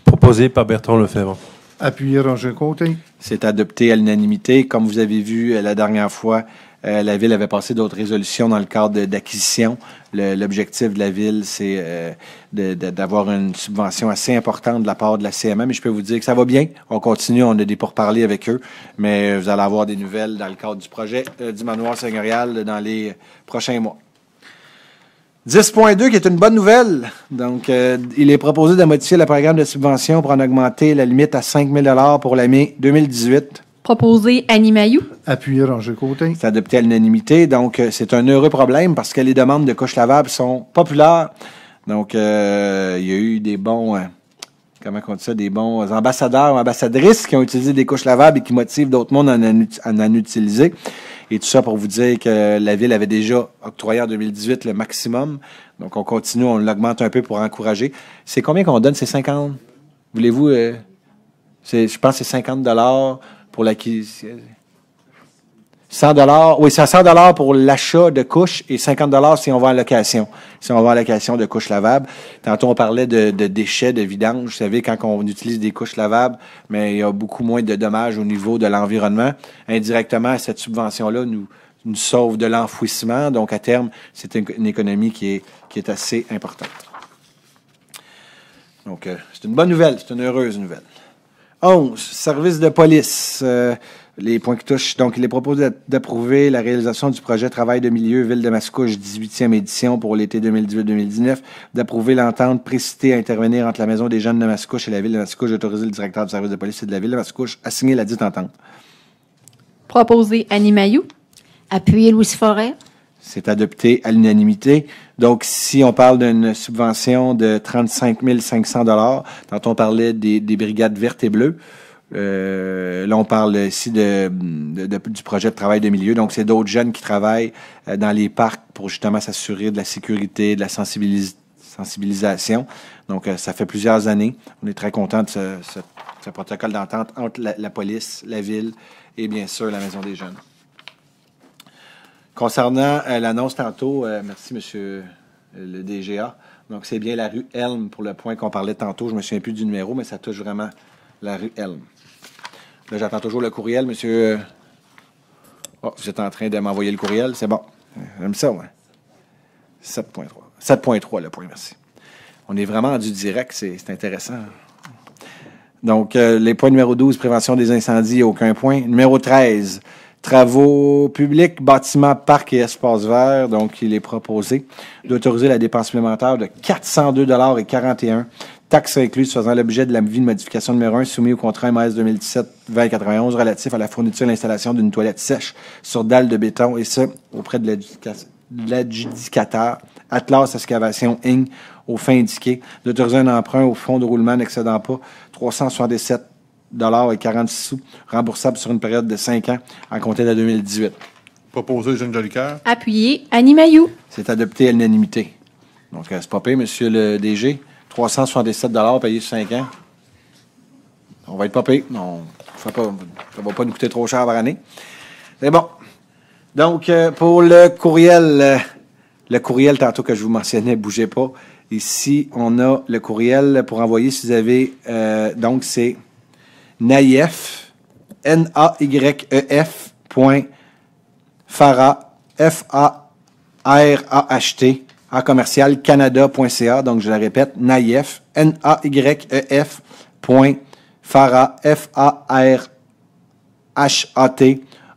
Proposé par Bertrand Lefebvre. Appuyé Roger Côté. C'est adopté à l'unanimité. Comme vous avez vu la dernière fois, la Ville avait passé d'autres résolutions dans le cadre d'acquisition. L'objectif de la Ville, c'est d'avoir une subvention assez importante de la part de la CMA, mais je peux vous dire que ça va bien. On continue, on a des pourparlers avec eux, mais vous allez avoir des nouvelles dans le cadre du projet du manoir seigneurial dans les prochains mois. 10.2, qui est une bonne nouvelle. Donc, il est proposé de modifier le programme de subvention pour en augmenter la limite à 5 000 pour l'année 2018. Proposé Annie Mailloux. Appuyé Roger Côté. C'est adopté à l'unanimité. Donc, c'est un heureux problème parce que les demandes de couches lavables sont populaires. Donc, il y a eu des bons... comment on dit ça, des bons ambassadeurs ou ambassadrices qui ont utilisé des couches lavables et qui motivent d'autres mondes à en utiliser. Et tout ça pour vous dire que la Ville avait déjà octroyé en 2018 le maximum. Donc, on continue, on l'augmente un peu pour encourager. C'est combien qu'on donne? C'est 50? Voulez-vous? Je pense que c'est 50 $ pour l'acquisition. 100 $, oui, c'est 100 $ pour l'achat de couches et 50 $ si on va en location. Si on va en location de couches lavables. Tantôt, on parlait de déchets, de vidange. Vous savez, quand on utilise des couches lavables, mais il y a beaucoup moins de dommages au niveau de l'environnement. Indirectement, cette subvention-là nous sauve de l'enfouissement. Donc, à terme, c'est une économie qui est assez importante. Donc, c'est une bonne nouvelle. C'est une heureuse nouvelle. 11. Service de police. Les points qui touchent. Donc, il est proposé d'approuver la réalisation du projet Travail de milieu Ville de Mascouche 18e édition pour l'été 2018-2019, d'approuver l'entente précitée à intervenir entre la Maison des jeunes de Mascouche et la Ville de Mascouche, d'autoriser le directeur du service de police et de la Ville de Mascouche à signer la dite entente. Proposé Annie Mailloux. Appuyé Louis Forêt. C'est adopté à l'unanimité. Donc, si on parle d'une subvention de 35 500 $, quand on parlait des brigades vertes et bleues, là, on parle ici du projet de travail de milieu. Donc, c'est d'autres jeunes qui travaillent dans les parcs pour justement s'assurer de la sécurité, de la sensibilisation. Donc, ça fait plusieurs années. On est très contents de ce protocole d'entente entre la police, la ville et bien sûr la Maison des jeunes. Concernant l'annonce tantôt, merci monsieur le DGA. Donc, c'est bien la rue Elm pour le point qu'on parlait tantôt. Je ne me souviens plus du numéro, mais ça touche vraiment la rue Elm. Là, j'attends toujours le courriel, monsieur. Oh, vous êtes en train de m'envoyer le courriel. C'est bon. J'aime ça, ouais. 7.3. 7.3, le point, merci. On est vraiment du direct, c'est intéressant. Donc, les points numéro 12, prévention des incendies, aucun point. Numéro 13, travaux publics, bâtiments, parcs et espaces verts. Donc, il est proposé d'autoriser la dépense supplémentaire de 402,41 $, taxes incluses faisant l'objet de l'avis de modification numéro 1 soumis au contrat MS 2017-2091 relatif à la fourniture et l'installation d'une toilette sèche sur dalle de béton, et ce, auprès de l'adjudicateur Atlas Excavation Inc., aux fins indiquées, d'autoriser un emprunt au fonds de roulement n'excédant pas 377,46 $, remboursable sur une période de 5 ans en compter de 2018. Proposé, Jeanne Jolicoeur. Appuyé, Annie Mailloux. C'est adopté à l'unanimité. Donc, c'est pas payé, monsieur le DG. 377 $ payés sur 5 ans. On va être pas payé. Non, ça va pas nous coûter trop cher par année. C'est bon. Donc, pour le courriel tantôt que je vous mentionnais, bougez pas. Ici, on a le courriel pour envoyer si vous avez, donc c'est naïef, NAYEF, Farah, FARAHT, à commercial canada.ca. Donc, je la répète, naïef, NAYEF, Farah, FARHAT,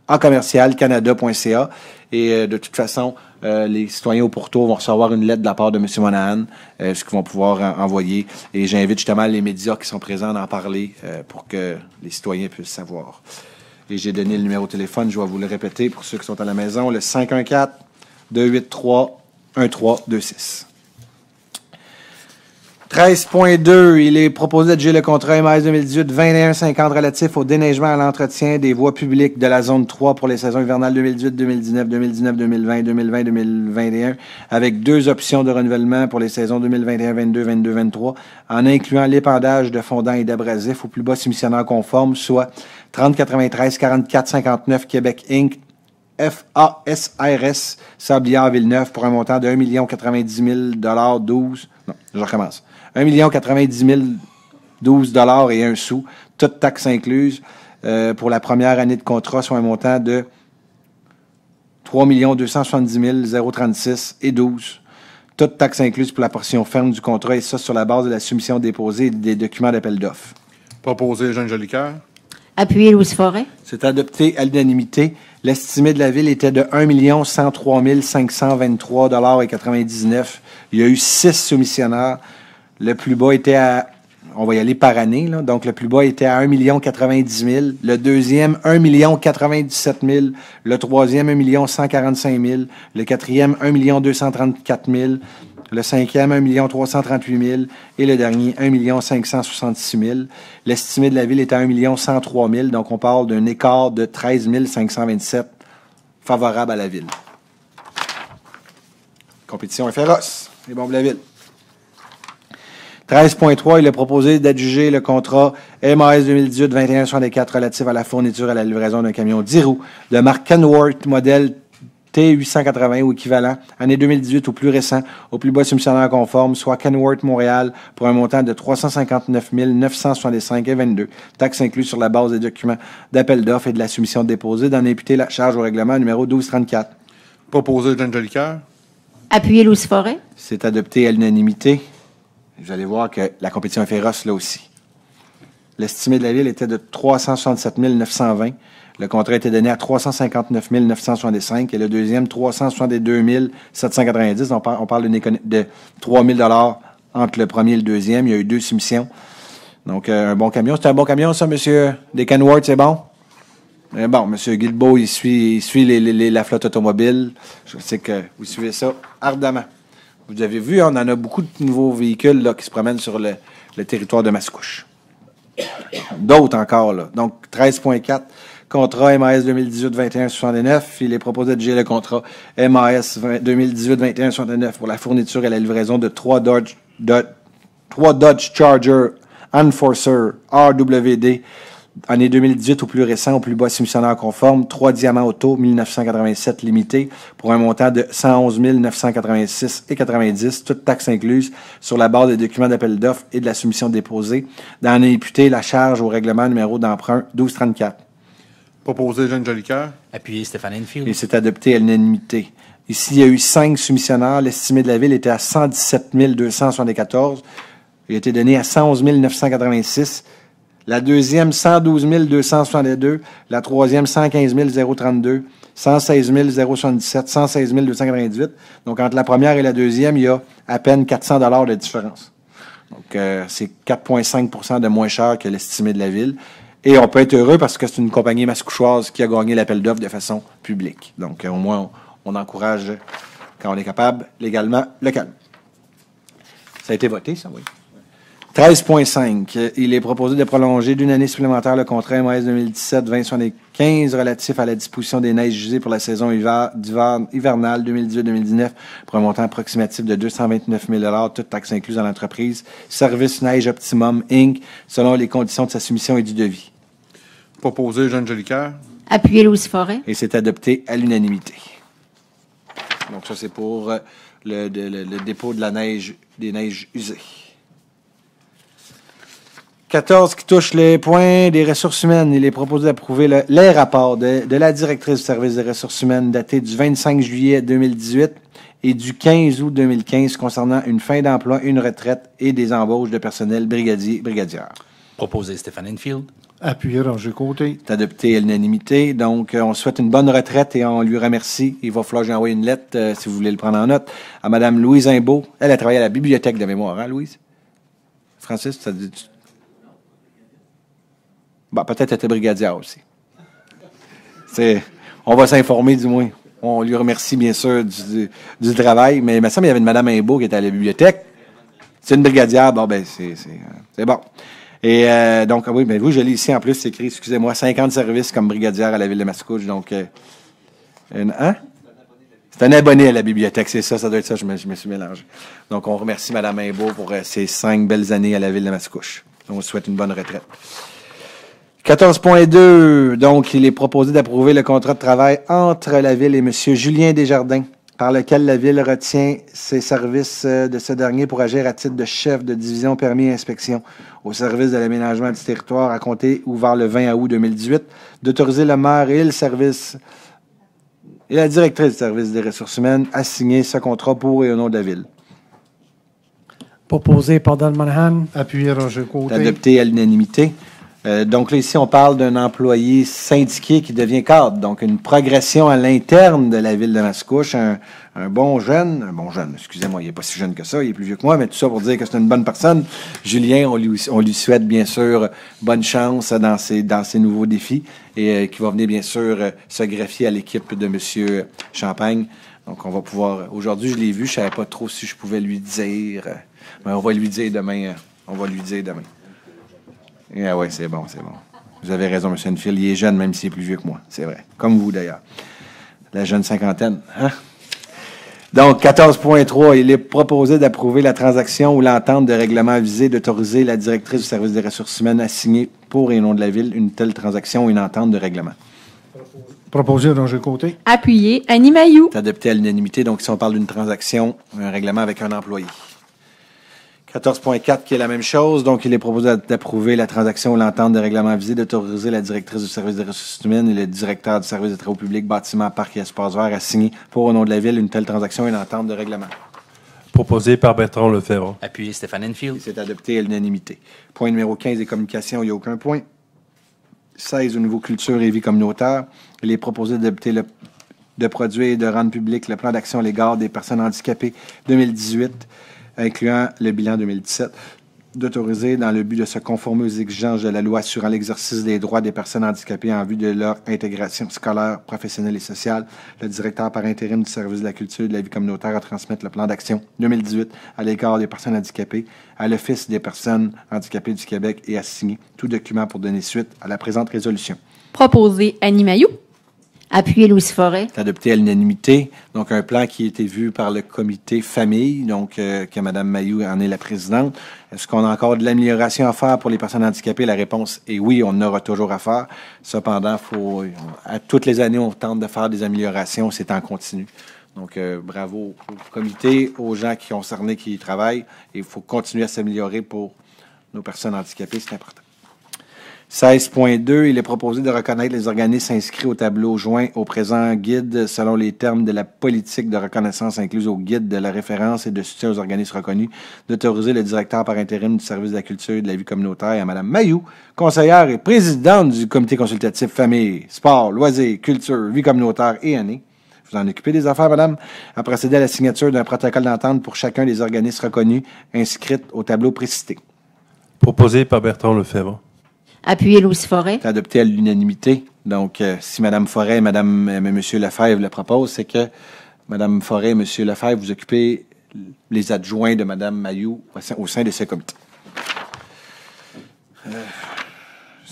à commercial canada.ca. Et de toute façon, les citoyens au pourtour vont recevoir une lettre de la part de M. Monahan, ce qu'ils vont pouvoir envoyer. Et j'invite justement les médias qui sont présents d'en parler pour que les citoyens puissent savoir. Et j'ai donné le numéro de téléphone, je vais vous le répéter pour ceux qui sont à la maison, le 514-283-1326. 13.2, il est proposé d'adjuger le contrat MS 2018-2150 relatif au déneigement à l'entretien des voies publiques de la zone 3 pour les saisons hivernales 2018-2019, 2019-2020, 2020-2021, avec 2 options de renouvellement pour les saisons 2021-22, 22-23, en incluant l'épandage de fondants et d'abrasifs au plus bas soumissionnaire conforme, soit 3093-44-59 Québec Inc., FASRS, Sablière-Villeneuve, pour un montant de 1 090 000 12. Non, je recommence. 1 090 000 12 $ et 1 sou, toute taxe incluse, pour la première année de contrat, soit un montant de 3 270 036 et 12. Toute taxe incluse pour la portion ferme du contrat, et ça sur la base de la soumission déposée et des documents d'appel d'offres. Proposé, Jeanne Jolicoeur. Appuyé, Louise Forêt. C'est adopté à l'unanimité. L'estimé de la ville était de 1 103 523 $ et 99. Il y a eu 6 soumissionnaires. Le plus bas était à, on va y aller par année, là. Donc le plus bas était à 1 090 000. Le deuxième, 1 097 000. Le troisième, 1 145 000. Le quatrième, 1 234 000. Le cinquième, 1 338 000. Et le dernier, 1 566 000. L'estimé de la ville est à 1 103 000. Donc, on parle d'un écart de 13 527 favorable à la ville. La compétition est féroce. C'est bon pour la ville. 13.3, il est proposé d'adjuger le contrat MAS 2018-2164 relatif à la fourniture et à la livraison d'un camion 10 roues de marque Kenworth, modèle T880 ou équivalent, année 2018 ou plus récent, au plus bas soumissionnaire conforme, soit Kenworth Montréal, pour un montant de 359 965,22 $. Taxes incluses sur la base des documents d'appel d'offres et de la soumission déposée, d'en imputer la charge au règlement numéro 1234. Proposé, Jeanne Jolicoeur. Appuyé, Louise Forêt. C'est adopté à l'unanimité. Vous allez voir que la compétition est féroce là aussi. L'estimé de la ville était de 367 920. Le contrat était donné à 359 965 et le deuxième, 362 790. On parle de 3 000 $ entre le premier et le deuxième. Il y a eu 2 soumissions. Donc, un bon camion. C'est un bon camion, ça, monsieur? Des Kenworth, c'est bon? Bon, monsieur Guilbeault, il suit la flotte automobile. Je sais que vous suivez ça ardemment. Vous avez vu, on en a beaucoup de nouveaux véhicules là, qui se promènent sur le territoire de Mascouche. D'autres encore, là. Donc, 13.4, contrat MAS 2018-2169. Il est proposé de gérer le contrat MAS 2018-2169 pour la fourniture et la livraison de 3 Dodge Charger Enforcer RWD Année 2018 au plus récent, au plus bas soumissionnaire conforme, 3 diamants auto, 1987 limité, pour un montant de 111 986,90, toutes taxes incluses, sur la base des documents d'appel d'offres et de la soumission déposée. Dans l'année imputée, la charge au règlement numéro d'emprunt 1234. Proposé Jeanne Jolicoeur. Appuyé Stéphane Enfield. Et c'est adopté à l'unanimité. Ici, il y a eu 5 soumissionnaires. L'estimé de la Ville était à 117 274. Il a été donné à 111 986. La deuxième, 112 262. La troisième, 115 032. 116 077. 116 298. Donc, entre la première et la deuxième, il y a à peine 400 $ de différence. Donc, c'est 4,5 % de moins cher que l'estimé de la Ville. Et on peut être heureux parce que c'est une compagnie mascouchoise qui a gagné l'appel d'offres de façon publique. Donc, au moins, on encourage, quand on est capable, légalement, le calme. Ça a été voté, ça, oui. 13,5. Il est proposé de prolonger d'une année supplémentaire le contrat MAS 2017-2075 relatif à la disposition des neiges usées pour la saison hivernale 2018-2019 pour un montant approximatif de 229 000 $, toutes taxes incluses dans l'entreprise. Service Neige Optimum, Inc., selon les conditions de sa soumission et du devis. Proposé Jeanne Jolicoeur. Appuyé Louis Forêt. Et c'est adopté à l'unanimité. Donc, ça, c'est pour le dépôt de la neige, des neiges usées. 14 qui touche les points des ressources humaines. Il est proposé d'approuver les rapports de la directrice du service des ressources humaines datés du 25 juillet 2018 et du 15 août 2015 concernant une fin d'emploi, une retraite et des embauches de personnel brigadier-brigadière. Proposé Stéphane Enfield. Appuyé Roger Côté. C'est adopté à l'unanimité. Donc, on souhaite une bonne retraite et on lui remercie. Il va falloir que j'envoie une lettre, si vous voulez le prendre en note, à Mme Louise Imbeau. Elle a travaillé à la bibliothèque de mémoire, hein, Louise? Francis, ça dit... Bon, peut-être elle était brigadière aussi. On va s'informer, du moins. On lui remercie, bien sûr, du travail. Mais il me semble qu'il y avait une Mme Imbeau qui était à la bibliothèque. C'est une brigadière. Bon, ben, c'est bon. Et donc, oui, ben, vous, je l'ai ici en plus, c'est écrit, excusez-moi, 50 services comme brigadière à la ville de Mascouche. Donc, hein? C'est un abonné à la bibliothèque, c'est ça, ça doit être ça, je me suis mélangé. Donc, on remercie Mme Imbeau pour ses 5 belles années à la ville de Mascouche. On souhaite une bonne retraite. 14.2, donc, il est proposé d'approuver le contrat de travail entre la Ville et M. Julien Desjardins, par lequel la Ville retient ses services de ce dernier pour agir à titre de chef de division permis et inspection au service de l'aménagement du territoire à compter ou vers le 20 août 2018, d'autoriser le maire et le service et la directrice du service des ressources humaines à signer ce contrat pour et au nom de la Ville. Proposé par Don Monahan. Appuyé Roger Côté. Adopté à l'unanimité. Donc là, ici, on parle d'un employé syndiqué qui devient cadre. Donc, une progression à l'interne de la ville de Mascouche. Un bon jeune, excusez-moi, il n'est pas si jeune que ça, il est plus vieux que moi, mais tout ça pour dire que c'est une bonne personne. Julien, on lui souhaite bien sûr bonne chance dans ses nouveaux défis et qui va venir bien sûr se greffier à l'équipe de M. Champagne. Donc, on va pouvoir... Aujourd'hui, je l'ai vu, je ne savais pas trop si je pouvais lui dire... mais on va lui dire demain. Ah oui, c'est bon. Vous avez raison, M. Enfield. Il est jeune, même s'il est plus vieux que moi. C'est vrai. Comme vous, d'ailleurs. La jeune cinquantaine. Hein? Donc, 14.3, il est proposé d'approuver la transaction ou l'entente de règlement visé d'autoriser la directrice du service des ressources humaines à signer pour et au nom de la Ville une telle transaction ou une entente de règlement. Proposé Roger Côté. Appuyé Annie Mailloux. C'est adopté à l'unanimité. Donc, si on parle d'une transaction, un règlement avec un employé. 14.4 qui est la même chose. Donc, il est proposé d'approuver la transaction ou l'entente de règlement visé d'autoriser la directrice du service des ressources humaines et le directeur du service des travaux publics, bâtiments, parcs et espaces verts à signer pour au nom de la Ville une telle transaction et une entente de règlement. Proposé par Bertrand Lefebvre. Appuyé Stéphane Enfield. C'est adopté à l'unanimité. Point numéro 15 des communications, il n'y a aucun point. 16 au niveau culture et vie communautaire. Il est proposé de produire et de rendre public le plan d'action à l'égard des personnes handicapées 2018, incluant le bilan 2017, d'autoriser, dans le but de se conformer aux exigences de la loi assurant l'exercice des droits des personnes handicapées en vue de leur intégration scolaire, professionnelle et sociale, le directeur par intérim du service de la culture et de la vie communautaire à transmettre le plan d'action 2018 à l'égard des personnes handicapées à l'Office des personnes handicapées du Québec et à signer tout document pour donner suite à la présente résolution. Proposé Annie Mailloux. Appuyé Louis Forêt. C'est adopté à l'unanimité. Donc, un plan qui a été vu par le comité famille, donc que Mme Mayou en est la présidente. Est-ce qu'on a encore de l'amélioration à faire pour les personnes handicapées? La réponse est oui, on en aura toujours à faire. Cependant, à toutes les années, on tente de faire des améliorations. C'est en continu. Donc, bravo au comité, aux gens qui sont concernés, qui y travaillent. Et il faut continuer à s'améliorer pour nos personnes handicapées. C'est important. 16.2, il est proposé de reconnaître les organismes inscrits au tableau joint au présent guide selon les termes de la politique de reconnaissance incluse au guide de la référence et de soutien aux organismes reconnus, d'autoriser le directeur par intérim du service de la culture et de la vie communautaire à Mme Mayou, conseillère et présidente du comité consultatif famille, sport, loisirs, culture, vie communautaire et année. Vous en occupez des affaires, madame, à procéder à la signature d'un protocole d'entente pour chacun des organismes reconnus inscrits au tableau précité. Proposé par Bertrand Lefebvre. Appuyé Louis Forêt. C'est adopté à l'unanimité. Donc, si Mme Forêt et M. Lefebvre le proposent, c'est que Mme Forêt et M. Lefebvre, vous occupez les adjoints de Mme Mayou au sein de ce comité.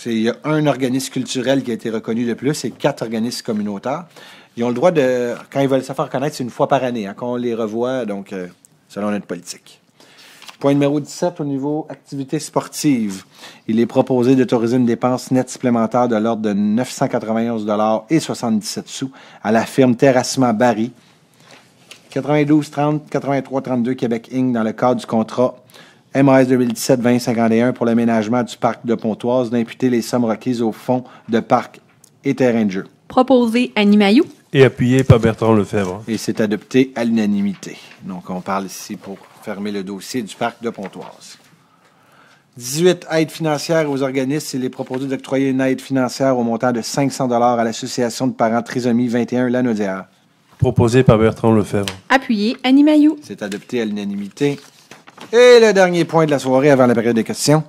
Il y a un organisme culturel qui a été reconnu de plus et 4 organismes communautaires. Ils ont le droit de, quand ils veulent se faire reconnaître, c'est une fois par année, qu'on les revoit, donc selon notre politique. Point numéro 17, au niveau activité sportive. Il est proposé d'autoriser une dépense nette supplémentaire de l'ordre de 991,77 à la firme Terrassement Barry, 9230 8332 Québec Inc. dans le cadre du contrat MAS 2017-2051 pour l'aménagement du parc de Pontoise, d'imputer les sommes requises au fonds de parc et terrain de jeu. Proposé Annie Mayou. Et appuyé par Bertrand Lefebvre. Et c'est adopté à l'unanimité. Donc, on parle ici pour fermer le dossier du parc de Pontoise. 18, aide financière aux organismes. Il est proposé d'octroyer une aide financière au montant de 500 $ à l'Association de parents trisomie 21 Lanaudière. Proposé par Bertrand Lefebvre. Appuyé Annie Mayou. C'est adopté à l'unanimité. Et le dernier point de la soirée avant la période de questions.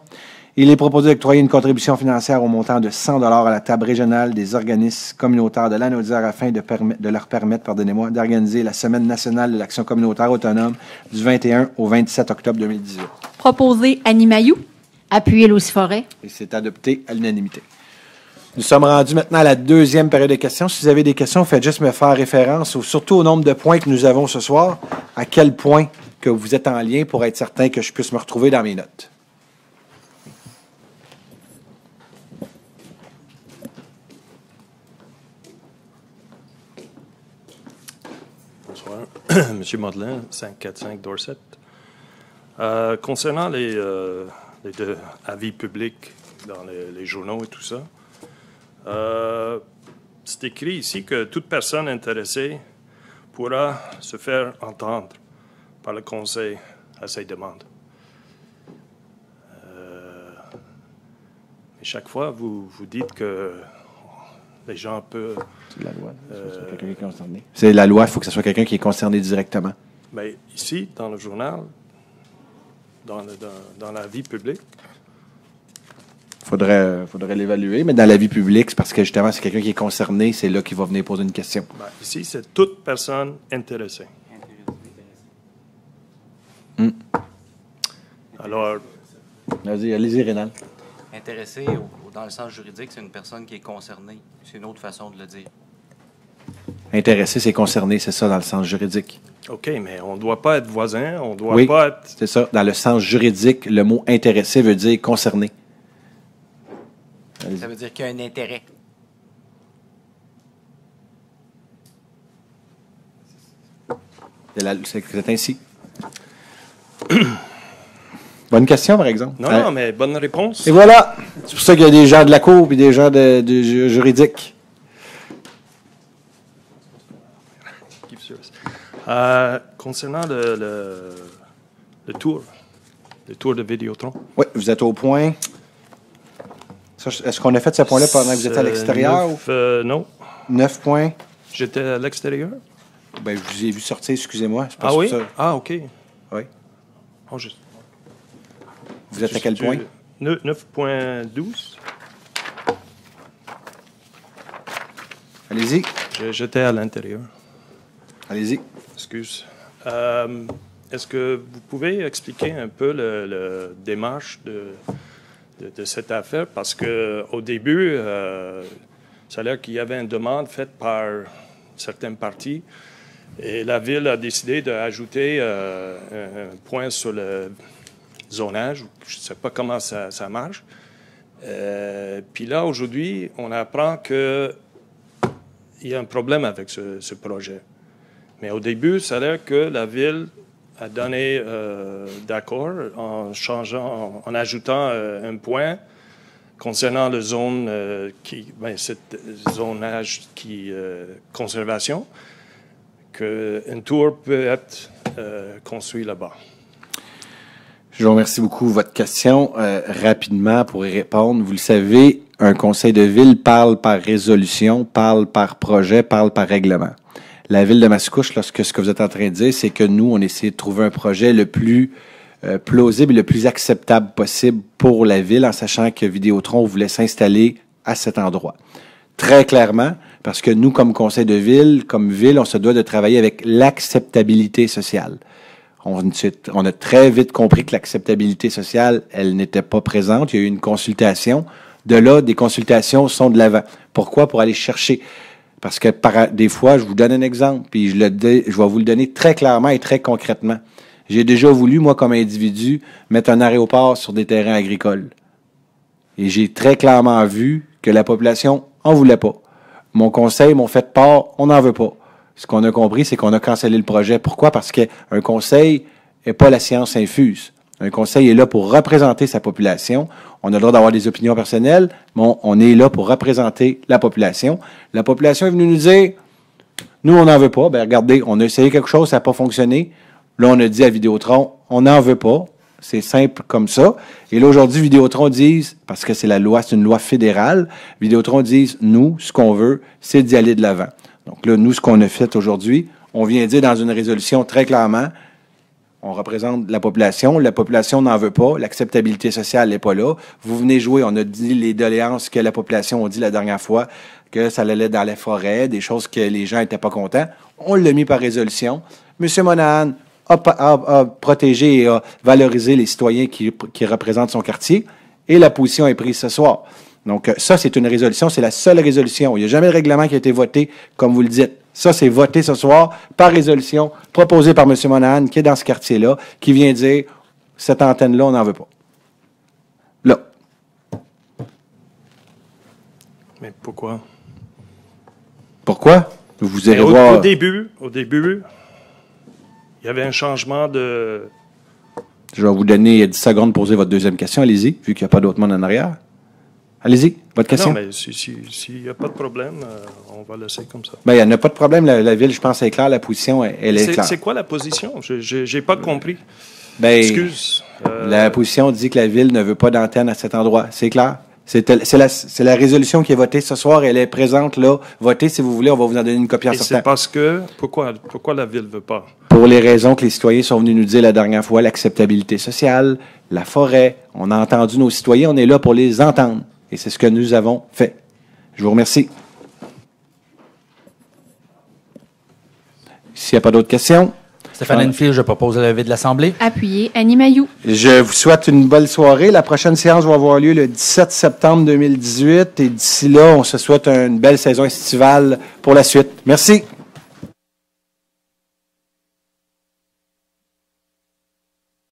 Il est proposé d'octroyer une contribution financière au montant de 100 $ à la table régionale des organismes communautaires de Lanaudière afin de leur permettre, d'organiser la Semaine nationale de l'action communautaire autonome du 21 au 27 octobre 2018. Proposé Annie Mayou. Appuyé Louis Forêt. Et c'est adopté à l'unanimité. Nous sommes rendus maintenant à la deuxième période de questions. Si vous avez des questions, faites juste me faire référence, surtout au nombre de points que nous avons ce soir, à quel point que vous êtes en lien pour être certain que je puisse me retrouver dans mes notes. Monsieur Modelin, 545 Dorset. Concernant les deux avis publics dans les journaux et tout ça, c'est écrit ici que toute personne intéressée pourra se faire entendre par le Conseil à ses demandes. Mais chaque fois, vous dites que les gens peuvent... C'est la loi. Quelqu'un qui est concerné. C'est la loi, il faut que ce soit quelqu'un qui est concerné directement. Mais ici, dans le journal, dans la vie publique... Faudrait l'évaluer, mais dans la vie publique, c'est parce que justement, c'est quelqu'un qui est concerné, c'est là qu'il va venir poser une question. Ben, ici, c'est toute personne intéressée. Alors... Allez-y, Rénal. Intéressé, dans le sens juridique, c'est une personne qui est concernée. C'est une autre façon de le dire. Intéressé, c'est concerné, c'est ça, dans le sens juridique. OK, mais on ne doit pas être voisin, on ne doit oui, pas être... c'est ça. Dans le sens juridique, le mot « intéressé » veut dire « concerné ». Ça veut dire qu'il y a un intérêt. C'est ainsi. Bonne question, par exemple. Non, mais bonne réponse. Et voilà. C'est pour ça qu'il y a des gens de la cour et des gens de juridique. Concernant le tour de Vidéotron. Oui, vous êtes au point. Est-ce qu'on a fait ce point-là pendant que vous étiez à l'extérieur? Non. 9 points. J'étais à l'extérieur? Ben, je vous ai vu sortir, excusez-moi. Ah oui? Ça. Ah, OK. Oui. Oh, vous êtes à quel point? 9.12. Allez-y. J'étais à l'intérieur. Allez-y. Excuse. Est-ce que vous pouvez expliquer un peu le démarche de cette affaire? Parce qu'au début, C'est-à-dire qu'il y avait une demande faite par certains partis et la Ville a décidé d'ajouter un point sur le zonage. Je ne sais pas comment ça marche. Puis là, aujourd'hui, on apprend qu'il y a un problème avec ce projet. Mais au début, ça a l'air que la Ville a donné d'accord en ajoutant un point concernant le zone cette zonage conservation, qu'une tour peut être construite là-bas. Je vous remercie beaucoup. Votre question, rapidement, pour y répondre. Vous le savez, un conseil de ville parle par résolution, parle par projet, parle par règlement. La Ville de Mascouche, lorsque ce que vous êtes en train de dire, c'est que nous, on essaie de trouver un projet le plus plausible et le plus acceptable possible pour la Ville, en sachant que Vidéotron voulait s'installer à cet endroit. Très clairement, parce que nous, comme conseil de ville, comme ville, on se doit de travailler avec l'acceptabilité sociale. On a très vite compris que l'acceptabilité sociale, elle n'était pas présente. Il y a eu une consultation. De là, des consultations sont de l'avant. Pourquoi? Pour aller chercher. Parce que des fois, je vous donne un exemple, puis je vais vous le donner très clairement et très concrètement. J'ai déjà voulu, moi, comme individu, mettre un aéroport sur des terrains agricoles. Et j'ai très clairement vu que la population en voulait pas. Mon conseil m'ont fait part, on n'en veut pas. Ce qu'on a compris, c'est qu'on a cancellé le projet. Pourquoi? Parce qu'un conseil n'est pas la science infuse. Un conseil est là pour représenter sa population. On a le droit d'avoir des opinions personnelles, mais on est là pour représenter la population. La population est venue nous dire, nous, on n'en veut pas. Ben regardez, on a essayé quelque chose, ça n'a pas fonctionné. Là, on a dit à Vidéotron, on n'en veut pas. C'est simple comme ça. Et là, aujourd'hui, Vidéotron disent, parce que c'est la loi, c'est une loi fédérale, Vidéotron disent, nous, ce qu'on veut, c'est d'y aller de l'avant. Donc là, nous, ce qu'on a fait aujourd'hui, on vient dire dans une résolution très clairement, on représente la population n'en veut pas, l'acceptabilité sociale n'est pas là. Vous venez jouer, on a dit les doléances que la population a dit la dernière fois, que ça allait dans la forêt, des choses que les gens n'étaient pas contents. On l'a mis par résolution. M. Monahan a protégé et a valorisé les citoyens qui représentent son quartier, et la position est prise ce soir. Donc, ça, c'est une résolution, c'est la seule résolution. Il n'y a jamais de règlement qui a été voté, comme vous le dites. Ça, c'est voté ce soir par résolution, proposée par M. Monahan, qui est dans ce quartier-là, qui vient dire, cette antenne-là, on n'en veut pas. Là. Mais pourquoi? Pourquoi? Vous irez voir... Au début, il y avait un changement de... Je vais vous donner 10 secondes pour poser votre deuxième question. Allez-y, vu qu'il n'y a pas d'autre monde en arrière. Allez-y, votre question. Non, mais s'il n'y a pas de problème, on va laisser comme ça. Bien, il n'y a pas de problème. La Ville, je pense, est claire. La position, elle est claire. C'est quoi la position? Je n'ai pas compris. Bien, excuse. La position dit que la Ville ne veut pas d'antenne à cet endroit. C'est clair? C'est la résolution qui est votée ce soir. Elle est présente là. Votez, si vous voulez. On va vous en donner une copie en sortant. C'est parce que... Pourquoi la Ville ne veut pas? Pour les raisons que les citoyens sont venus nous dire la dernière fois, l'acceptabilité sociale, la forêt. On a entendu nos citoyens. On est là pour les entendre. Et c'est ce que nous avons fait. Je vous remercie. S'il n'y a pas d'autres questions. Stéphane Enfield, je propose la levée de l'Assemblée. Appuyé. Annie Mailloux. Je vous souhaite une bonne soirée. La prochaine séance va avoir lieu le 17 septembre 2018. Et d'ici là, on se souhaite une belle saison estivale pour la suite. Merci.